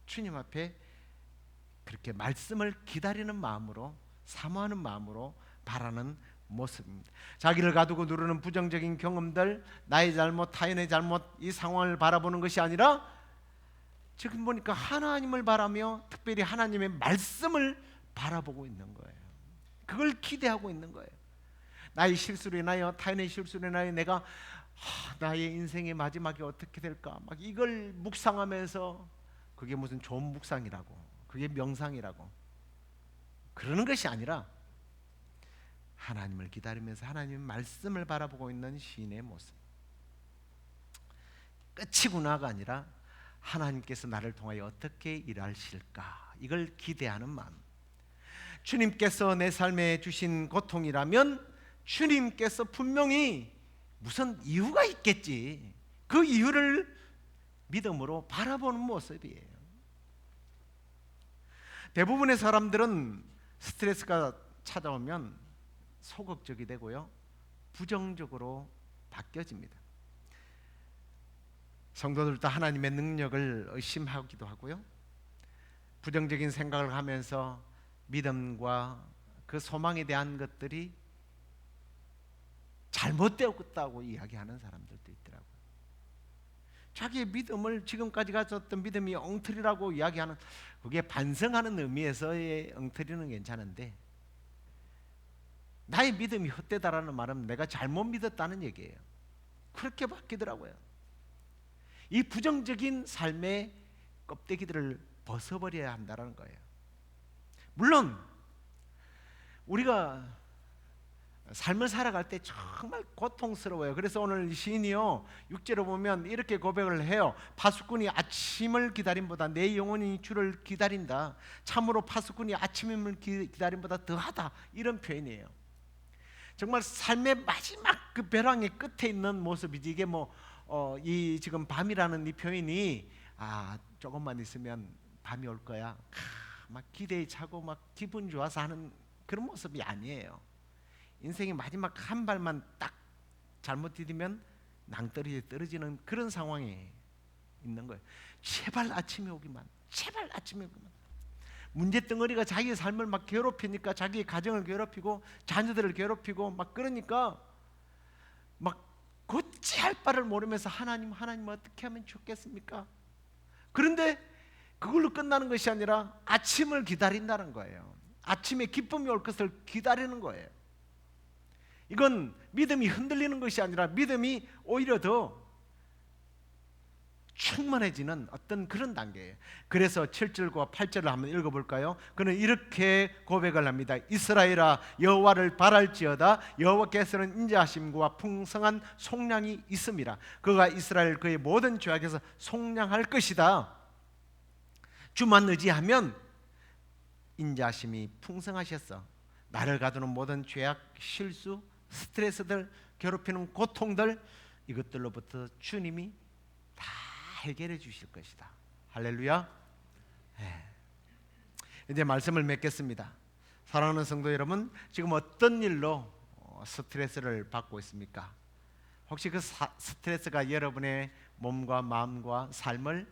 주님 앞에 그렇게 말씀을 기다리는 마음으로, 사모하는 마음으로 바라는 모습입니다. 자기를 가두고 누르는 부정적인 경험들, 나의 잘못, 타인의 잘못, 이 상황을 바라보는 것이 아니라 지금 보니까 하나님을 바라며 특별히 하나님의 말씀을 바라보고 있는 거예요. 그걸 기대하고 있는 거예요. 나의 실수로 인하여, 타인의 실수로 인하여 내가 나의 인생의 마지막이 어떻게 될까, 막 이걸 묵상하면서, 그게 무슨 좋은 묵상이라고, 그게 명상이라고 그러는 것이 아니라 하나님을 기다리면서 하나님의 말씀을 바라보고 있는 시인의 모습. 끝이구나가 아니라 하나님께서 나를 통하여 어떻게 일하실까, 이걸 기대하는 마음. 주님께서 내 삶에 주신 고통이라면 주님께서 분명히 무슨 이유가 있겠지, 그 이유를 믿음으로 바라보는 모습이에요. 대부분의 사람들은 스트레스가 찾아오면 소극적이 되고요, 부정적으로 바뀌어집니다. 성도들도 하나님의 능력을 의심하기도 하고요, 부정적인 생각을 하면서 믿음과 그 소망에 대한 것들이 잘못되었다고 이야기하는 사람들도 있더라고요. 자기의 믿음을, 지금까지 가졌던 믿음이 엉터리라고 이야기하는, 그게 반성하는 의미에서의 엉터리는 괜찮은데, 나의 믿음이 헛되다라는 말은 내가 잘못 믿었다는 얘기예요. 그렇게 바뀌더라고요. 이 부정적인 삶의 껍데기들을 벗어버려야 한다는 거예요. 물론 우리가 삶을 살아갈 때 정말 고통스러워요. 그래서 오늘 시인이요, 6절에 보면 이렇게 고백을 해요. 파수꾼이 아침을 기다림보다 내 영혼이 주를 기다린다. 참으로 파수꾼이 아침임을 기다림보다 더하다. 이런 표현이에요. 정말 삶의 마지막 그 벼랑의 끝에 있는 모습이지. 이게 이 지금 밤이라는 이 표현이 조금만 있으면 밤이 올 거야, 막 기대에 차고 막 기분 좋아서 하는 그런 모습이 아니에요. 인생의 마지막 한 발만 딱 잘못 디디면 낭떠러지에 떨어지는 그런 상황에 있는 거예요. 제발 아침이 오기만, 제발 아침이 오기만. 문제덩어리가 자기의 삶을 막 괴롭히니까, 자기의 가정을 괴롭히고 자녀들을 괴롭히고 막 그러니까 막 어찌할 바를 모르면서 하나님 어떻게 하면 좋겠습니까? 그런데 그걸로 끝나는 것이 아니라 아침을 기다린다는 거예요. 아침에 기쁨이 올 것을 기다리는 거예요. 이건 믿음이 흔들리는 것이 아니라 믿음이 오히려 더 충만해지는 어떤 그런 단계예요. 그래서 7절과 8절을 한번 읽어볼까요? 그는 이렇게 고백을 합니다. 이스라엘아, 여호와를 바랄지어다. 여호와께서는 인자하심과 풍성한 속량이 있음이라. 그가 이스라엘 그의 모든 죄악에서 속량할 것이다. 주만 의지하면 인자하심이 풍성하셨어. 나를 가두는 모든 죄악, 실수, 스트레스들, 괴롭히는 고통들, 이것들로부터 주님이 다 해결해 주실 것이다. 할렐루야. 이제 말씀을 맺겠습니다. 사랑하는 성도 여러분, 지금 어떤 일로 스트레스를 받고 있습니까? 혹시 그 스트레스가 여러분의 몸과 마음과 삶을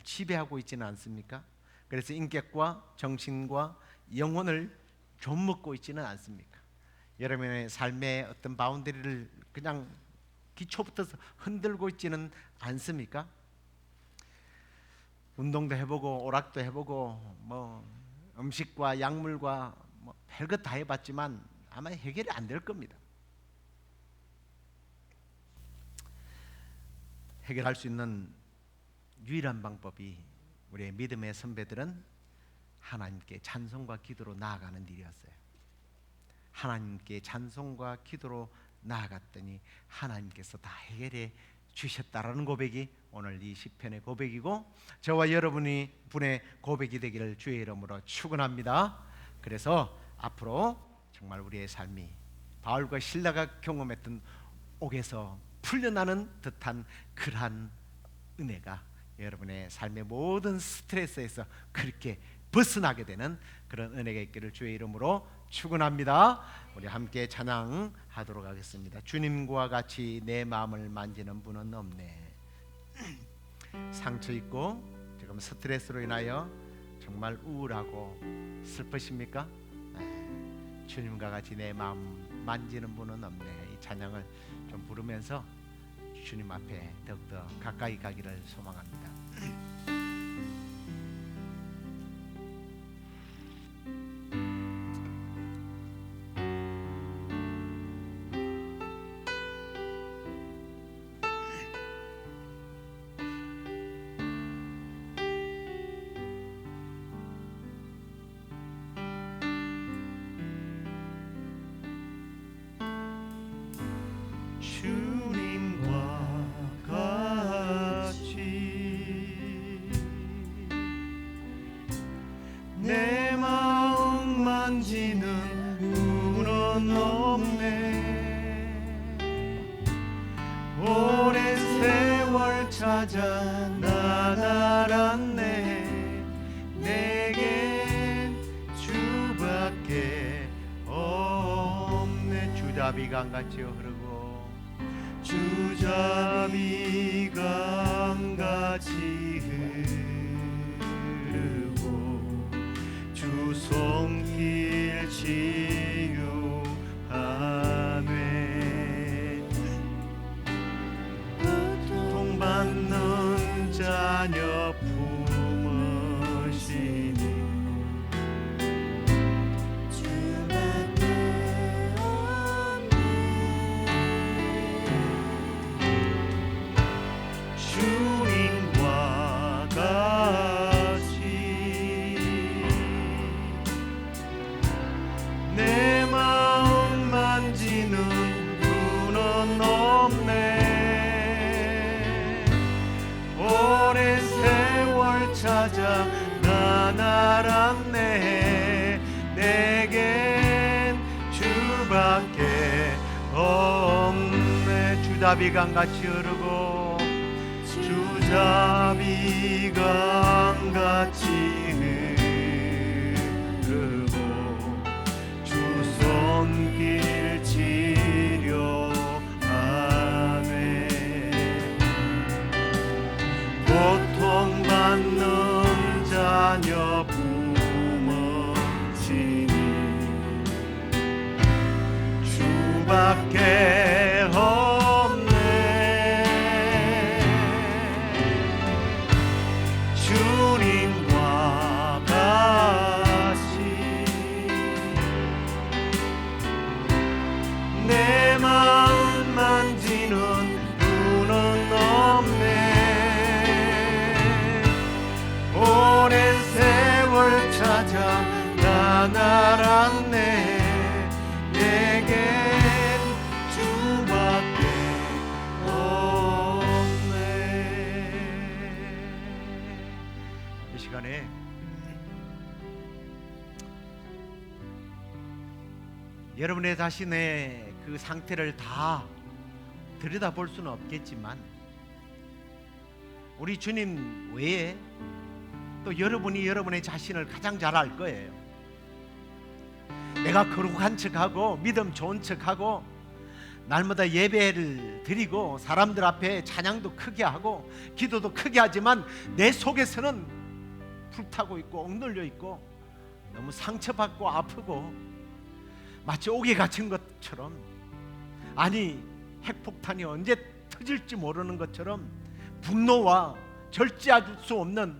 지배하고 있지는 않습니까? 그래서 인격과 정신과 영혼을 좀먹고 있지는 않습니까? 여러분의 삶의 어떤 바운더리를 그냥 기초부터 흔들고 있지는 않습니까? 운동도 해보고 오락도 해보고 뭐 음식과 약물과 뭐 별것 다 해봤지만 아마 해결이 안 될 겁니다. 해결할 수 있는 유일한 방법이 우리의 믿음의 선배들은 하나님께 찬송과 기도로 나아가는 일이었어요. 하나님께 찬송과 기도로 나아갔더니 하나님께서 다 해결해 주셨다라는 고백이 오늘 이 시편의 고백이고, 저와 여러분이 분의 고백이 되기를 주의 이름으로 축원합니다. 그래서 앞으로 정말 우리의 삶이 바울과 실라가 경험했던 옥에서 풀려나는 듯한 그러한 은혜가 여러분의 삶의 모든 스트레스에서 그렇게 벗어나게 되는 그런 은혜가 있기를 주의 이름으로 축원합니다. 우리 함께 찬양하도록 하겠습니다. 주님과 같이 내 마음을 만지는 분은 없네. 상처 있고 지금 스트레스로 인하여 정말 우울하고 슬프십니까? 주님과 같이 내 마음 만지는 분은 없네. 이 찬양을 좀 부르면서 주님 앞에 더욱더 가까이 가기를 소망합니다. 내 마음 만지는 분은 없네. 오랜 세월 찾아 나달았네. 내겐 주밖에 없네. 주자비 강같이 흐르고 주자비 강같이 흐르고 주 손길 치유하네. 고통받는 자녀 품으시니 주밖에 없네. 주님과 같이 내 마음 만지는 분은 없네. 오랜 세월 찾아 난 알았네. 내겐 주밖에 없네. 주자비 강같이 흐르고 주자비 강같이 흐르고 주 손길 치료하네. 고통받는 자녀 품으시니 주밖에 없네. 주님과 같이 내 마음 만지는 분은 없네. 오랜 세월 찾아 난 알았네. 내겐 주밖에 없네. 이 시간에 여러분의 자신의 그 상태를 다 들여다볼 수는 없겠지만 우리 주님 외에 또 여러분이 여러분의 자신을 가장 잘 알 거예요. 내가 거룩한 척하고 믿음 좋은 척하고 날마다 예배를 드리고 사람들 앞에 찬양도 크게 하고 기도도 크게 하지만 내 속에서는 불타고 있고 억눌려 있고 너무 상처받고 아프고 마치 옥에 갇힌 것처럼, 아니 핵폭탄이 언제 터질지 모르는 것처럼 분노와 절제할 수 없는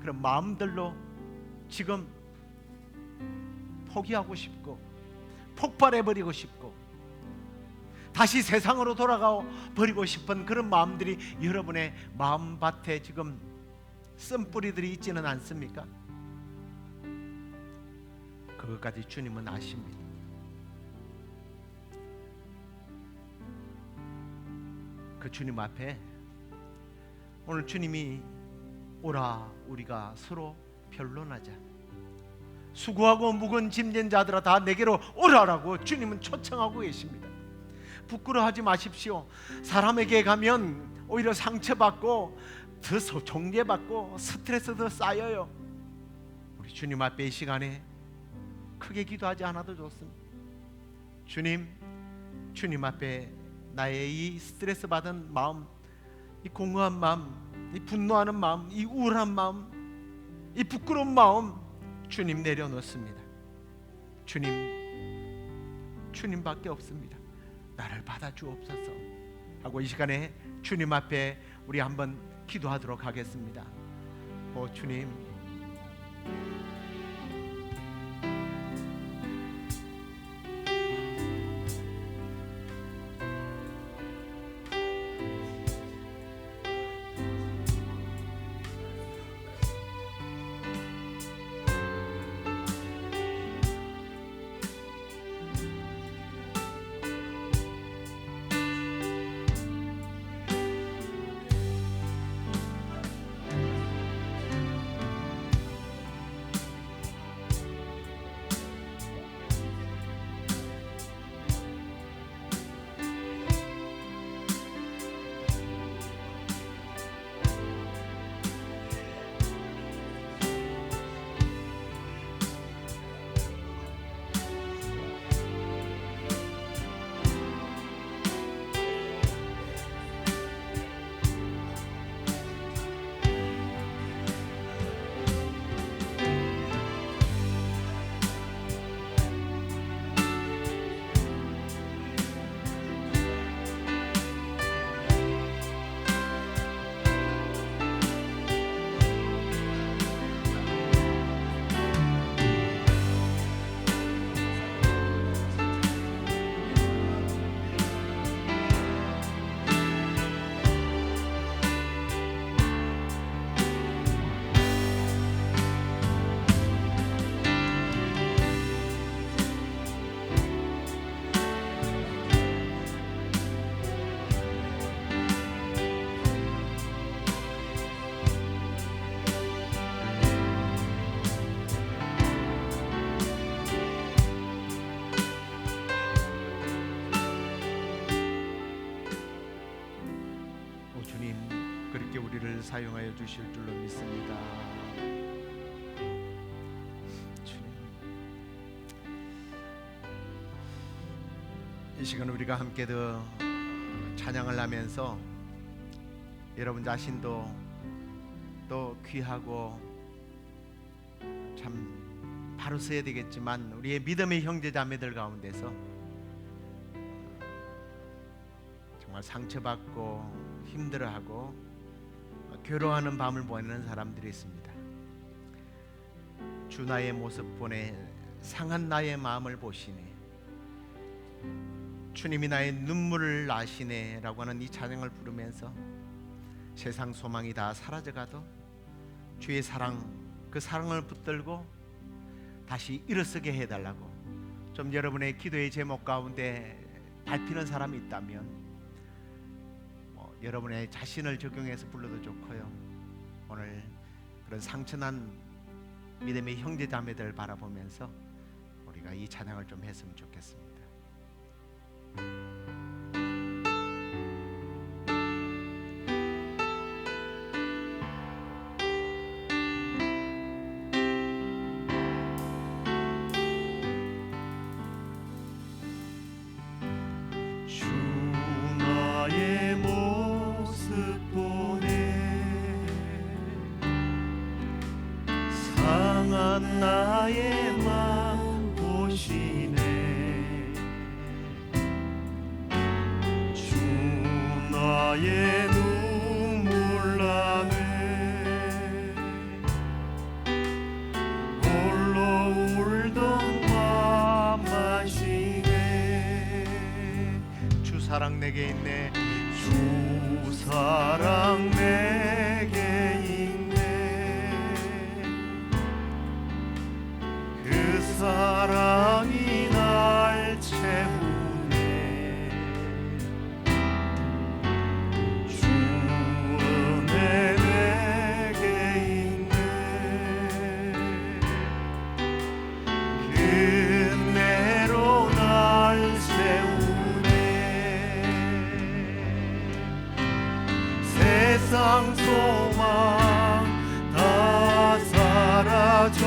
그런 마음들로 지금 포기하고 싶고 폭발해버리고 싶고 다시 세상으로 돌아가 버리고 싶은 그런 마음들이 여러분의 마음밭에 지금 쓴뿌리들이 있지는 않습니까? 그것까지 주님은 아십니다. 그 주님 앞에 오늘 주님이 오라 우리가 서로 변론하자, 수고하고 무거운 짐진 자들아 다 내게로 오라라고 주님은 초청하고 계십니다. 부끄러워하지 마십시오. 사람에게 가면 오히려 상처받고 더 정죄받고 스트레스 더 쌓여요. 우리 주님 앞에 이 시간에 크게 기도하지 않아도 좋습니다. 주님 앞에 나의 이 스트레스 받은 마음, 이 공허한 마음, 이 분노하는 마음, 이 우울한 마음, 이 부끄러운 마음 주님 내려놓습니다. 주님밖에 없습니다. 나를 받아주옵소서 하고 이 시간에 주님 앞에 우리 한번 기도하도록 하겠습니다. 오 주님, 그렇게 우리를 사용하여 주실 줄로 믿습니다. 주님, 이 시간 우리가 함께 더 찬양을 하면서 여러분 자신도 또 귀하고 참 바로 서야 되겠지만 우리의 믿음의 형제 자매들 가운데서 정말 상처받고 힘들어하고 괴로워하는 밤을 보내는 사람들이 있습니다. 주 나의 모습 보내 상한 나의 마음을 보시네, 주님이 나의 눈물을 아시네 라고 하는 이 찬양을 부르면서 세상 소망이 다 사라져가도 주의 사랑, 그 사랑을 붙들고 다시 일어서게 해달라고 좀 여러분의 기도의 제목 가운데 밟히는 사람이 있다면 여러분의 자신을 적용해서 불러도 좋고요. 오늘 그런 상처난 믿음의 형제 자매들 바라보면서 우리가 이 찬양을 좀 했으면 좋겠습니다. 나의 눈물 나네 홀로 울던 맘마시네 주 사랑 내게 있네 주 사랑 내게 있네 그 사랑이 날 채우네 주 은혜 내게 있네 은혜로 날 세우네 세상 소망 다 사라져가도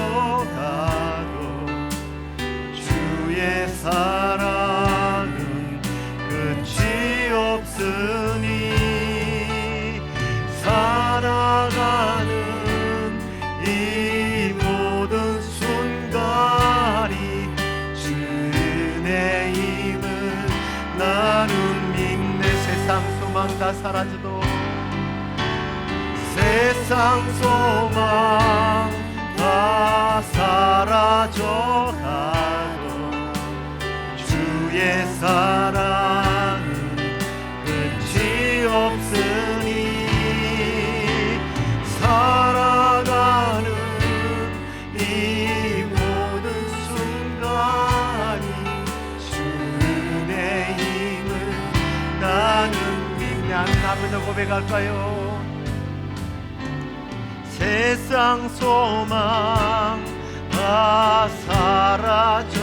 주의 사랑은 끝이 없으니 살아가는 이 모든 순간이 주 은혜임을 나는 믿네 세상 소망 다 사라져도 세상 소망 다 사라져가도 주의 사랑은 끝이 없으니 살아가는 이 모든 순간이 주 은혜임을 나는 믿네 하나님 앞에서 고백할까요? 세상 소망 다 사라져가도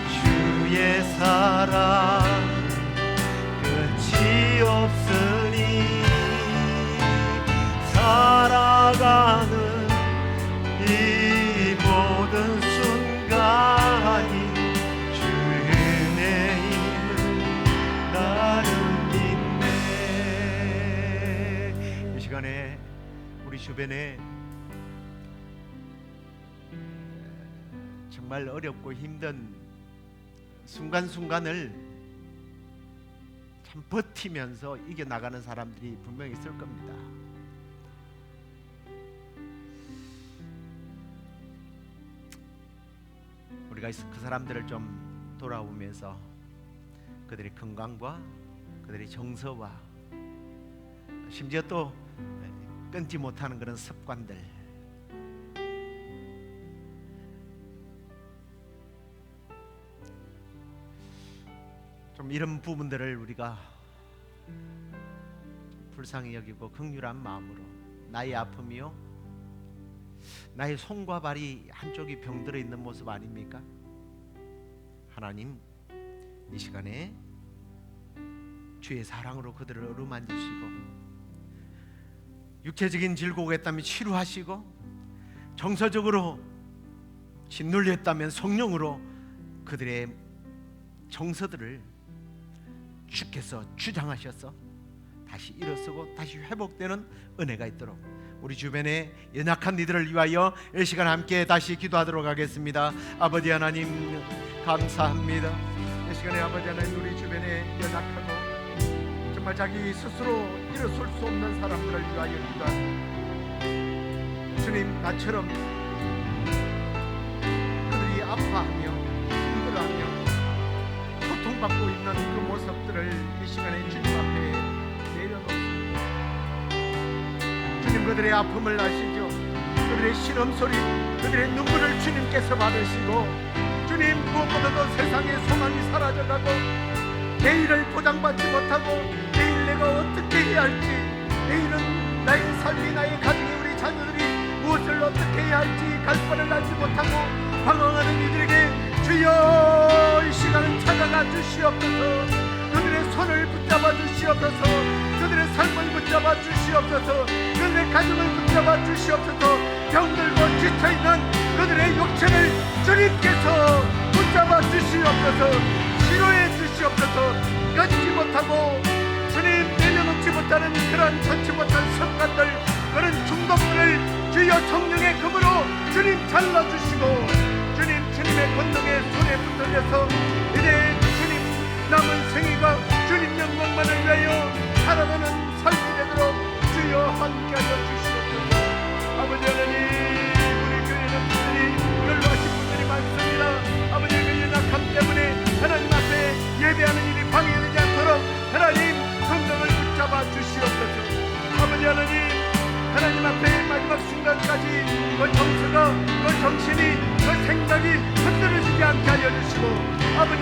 주의 사랑 끝이 없으니 살아가는 이 모든 순간이 주 은혜임을 나는 믿네 이 시간에 우리 주변에 정말 어렵고 힘든 순간순간을 참 버티면서 이겨나가는 사람들이 분명히 있을 겁니다. 우리가 그 사람들을 좀 돌아보면서 그들의 건강과 그들의 정서와 심지어 또 끊지 못하는 그런 습관들 좀 이런 부분들을 우리가 불쌍히 여기고 긍휼한 마음으로 나의 아픔이요 나의 손과 발이 한쪽이 병들어 있는 모습 아닙니까? 하나님 이 시간에 주의 사랑으로 그들을 어루만지시고 육체적인 질곡이 있다면 치료하시고 정서적으로 짓눌려 있다면 성령으로 그들의 정서들을 주께서 주장하셔서 다시 일어서고 다시 회복되는 은혜가 있도록 우리 주변에 연약한 이들을 위하여 이 시간 함께 다시 기도하도록 하겠습니다. 아버지 하나님 감사합니다. 이 시간에 아버지 하나님 우리 주변에 연약하고 정말 자기 스스로 일어설 수 없는 사람들을 위하여 기도합니다. 주님 나처럼 그들이 아파하며 힘들어하며 고통받고 있는 그 모습들을 이 시간에 주님 앞에 내려놓습니다. 주님 그들의 아픔을 아시죠? 그들의 신음소리 그들의 눈물을 주님께서 받으시고 주님 무엇보다도 세상의 소망이 사라져가고 내일을 보장받지 못하고 내일 내가 어떻게 해야 할지 내일은 나의 삶이 나의 가정이 우리 자녀들이 무엇을 어떻게 해야 할지 갈 바를 알지 못하고 방황하는 이들에게 주여 이 시간을 찾아가 주시옵소서. 그들의 손을 붙잡아 주시옵소서. 그들의 삶을 붙잡아 주시옵소서. 그들의 가정을 붙잡아 주시옵소서. 병들고 지쳐있는 그들의 육체를 주님께서 붙잡아 주시옵소서. 치료해 주시옵소서. 끊지 못하고 주님 내려놓지 못하는 그런 처치 못한 습관들 그런 중독들을 주여 성령의 금으로 주님 잘라주시고 주님의 권능의 손에 붙들려서 이제 주님 남은 생애가 주님 영광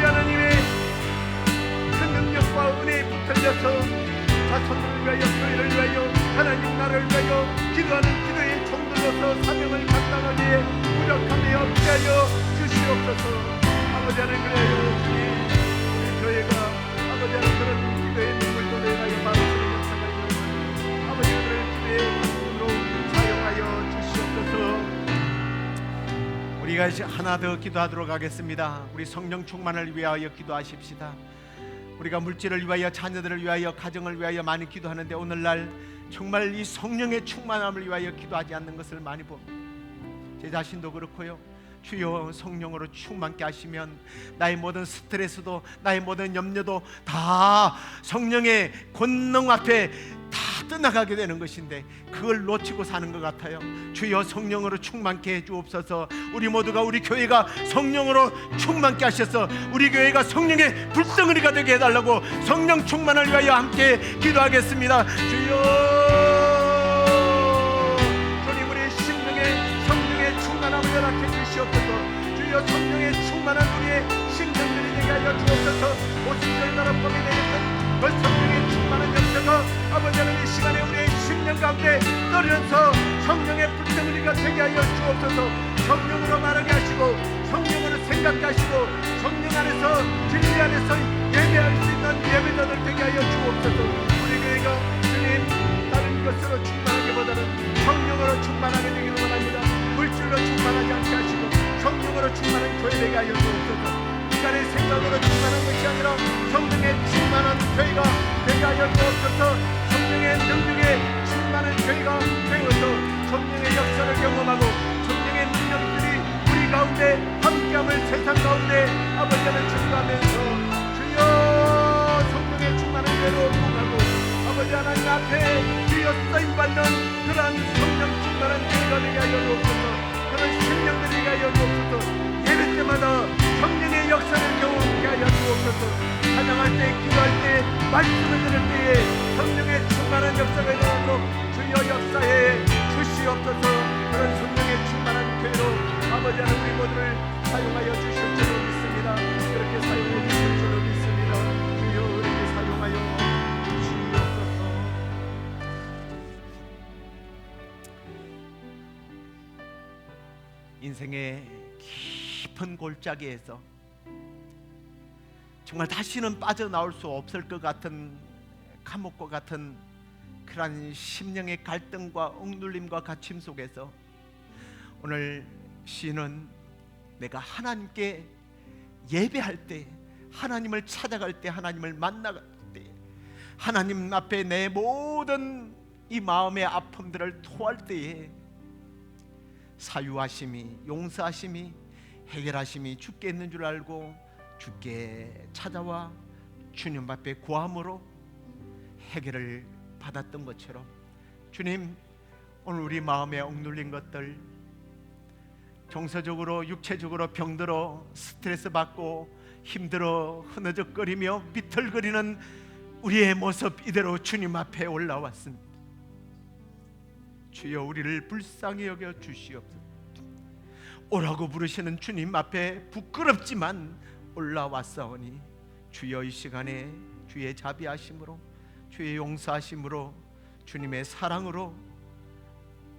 아버지 하나님의 큰 능력과 은혜에 붙들려서 자손들을 위하여 교회를 위하여 하나님 나라를 위하여 기도하는 기도의 종들로서 사명을 감당하기에 무력함이 없게 하여 주시옵소서. 아버지 하나님 그래요 주님 우리 교회가 아버지 하나님 그런 기도의 눈물도 내가여 받으시는 역사가 있는 아버지 하나님 기도의 눈물로 사용하여 주시옵소서. 우리가 하나 더 기도하도록 하겠습니다. 우리 성령 충만을 위하여 기도하십시다. 우리가 물질을 위하여 자녀들을 위하여 가정을 위하여 많이 기도하는데 오늘날 정말 이 성령의 충만함을 위하여 기도하지 않는 것을 많이 봅니다. 제 자신도 그렇고요. 주여 성령으로 충만케 하시면 나의 모든 스트레스도 나의 모든 염려도 다 성령의 권능 앞에 다 떠나가게 되는 것인데 그걸 놓치고 사는 것 같아요. 주여 성령으로 충만케 해주옵소서. 우리 모두가 우리 교회가 성령으로 충만케 하셔서 우리 교회가 성령의 불덩어리가 되게 해달라고 성령 충만을 위하여 함께 기도하겠습니다. 주여 주님 우리 심령에 성령의 충만함을 허락해 주시옵소서. 주여 성령의 충만한 우리의 심령들이 되게 하여 주옵소서. 오순절 나라 범이 되겠던 그 성령의 충만한 역사가 아버지 하나님 이 시간에 우리의 심령 가운데 떨어져서 성령의 불덩어리가 되게 하여 주옵소서. 성령으로 말하게 하시고 성령으로 생각하게 하시고 성령 안에서 진리 안에서 예배할 수 있는 예배자들 되게 하여 주옵소서. 우리 교회가 주님 다른 것으로 충만하기보다는 성령으로 충만하게 되기를 원합니다. 물질로 충만하지 않게 하시고 성령으로 충만한 교회 되게 하여 주옵소서. 인간의 생각으로 충만한 것이 아니라 성령의 충만한 교회가 되게 하여 주옵소서. 성령의 능력에 충만한 교회가 되어서 성령의 역사를 경험하고 성령의 능력들이 우리 가운데 함께함을 세상 가운데 아버지를 증거하면서 주여 성령의 충만한 교회로 통하고 아버지 하나님 앞에 주여 쓰임받는 그러한 성령 충만한 교회가 되게 하여 주옵소서. 그런 심령들이 되게 하여 주옵소서. 예배 때마다 성령의 역사를 경험하게 하여 주옵소서. 찬양할 때 기도할 때 말씀을 들을 때에 성령의 충만한 역사가 일어나도록 주여 역사에 주시옵소서. 그런 성령의 충만한 교회로 아버지 하나님 우리 모두를 사용하여 주실 줄로 믿습니다. 그렇게 사용해 주실 줄로 믿습니다. 주여 그렇게 사용하여 주시옵소서. 인생의 깊은 골짜기에서 정말 다시는 빠져나올 수 없을 것 같은 감옥과 같은 그러한 심령의 갈등과 억눌림과 갇힘 속에서 오늘 시인은 내가 하나님께 예배할 때 하나님을 찾아갈 때 하나님을 만나갈 때 하나님 앞에 내 모든 이 마음의 아픔들을 토할 때에 사유하심이 용서하심이 해결하심이 주께 있는 줄 알고 주께 찾아와 주님 앞에 구함으로 해결을 받았던 것처럼 주님 오늘 우리 마음에 억눌린 것들 정서적으로 육체적으로 병들어 스트레스 받고 힘들어 흐느적거리며 비틀거리는 우리의 모습 이대로 주님 앞에 올라왔습니다. 주여 우리를 불쌍히 여겨 주시옵소서. 오라고 부르시는 주님 앞에 부끄럽지만 올라왔사오니 주여 이 시간에 주의 자비하심으로 주의 용서하심으로 주님의 사랑으로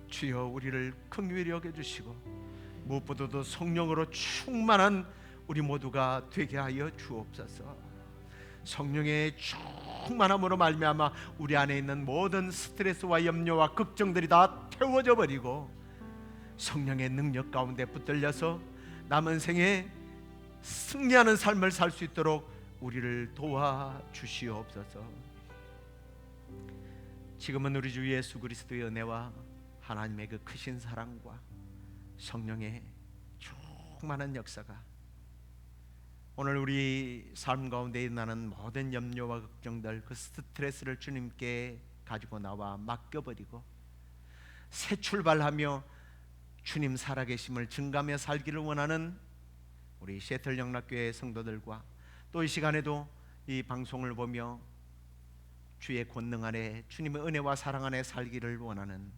주여 우리를 긍휼히 여겨주시고 무엇보다도 성령으로 충만한 우리 모두가 되게 하여 주옵소서. 성령의 충만함으로 말미암아 우리 안에 있는 모든 스트레스와 염려와 걱정들이 다 태워져 버리고 성령의 능력 가운데 붙들려서 남은 생에 승리하는 삶을 살 수 있도록 우리를 도와주시옵소서. 지금은 우리 주 예수 그리스도의 은혜와 하나님의 그 크신 사랑과 성령의 충만한 역사가 오늘 우리 삶 가운데 일어나는 모든 염려와 걱정들 그 스트레스를 주님께 가지고 나와 맡겨버리고 새 출발하며 주님 살아계심을 증가하며 살기를 원하는 우리 시애틀 영락교회 성도들과 또 이 시간에도 이 방송을 보며 주의 권능 안에 주님의 은혜와 사랑 안에 살기를 원하는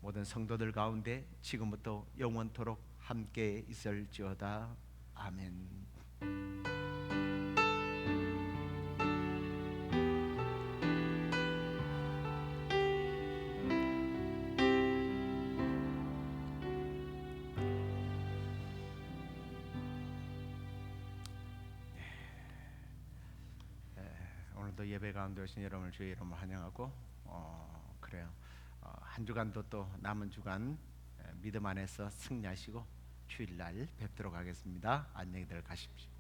모든 성도들 가운데 지금부터 영원토록 함께 있을지어다. 아멘. 오늘도 예배 가운데 오신 여러분을 주의 이름으로 환영하고 그래요. 한 주간도 또 남은 주간 믿음 안에서 승리하시고 주일날 뵙도록 하겠습니다. 안녕히들 가십시오.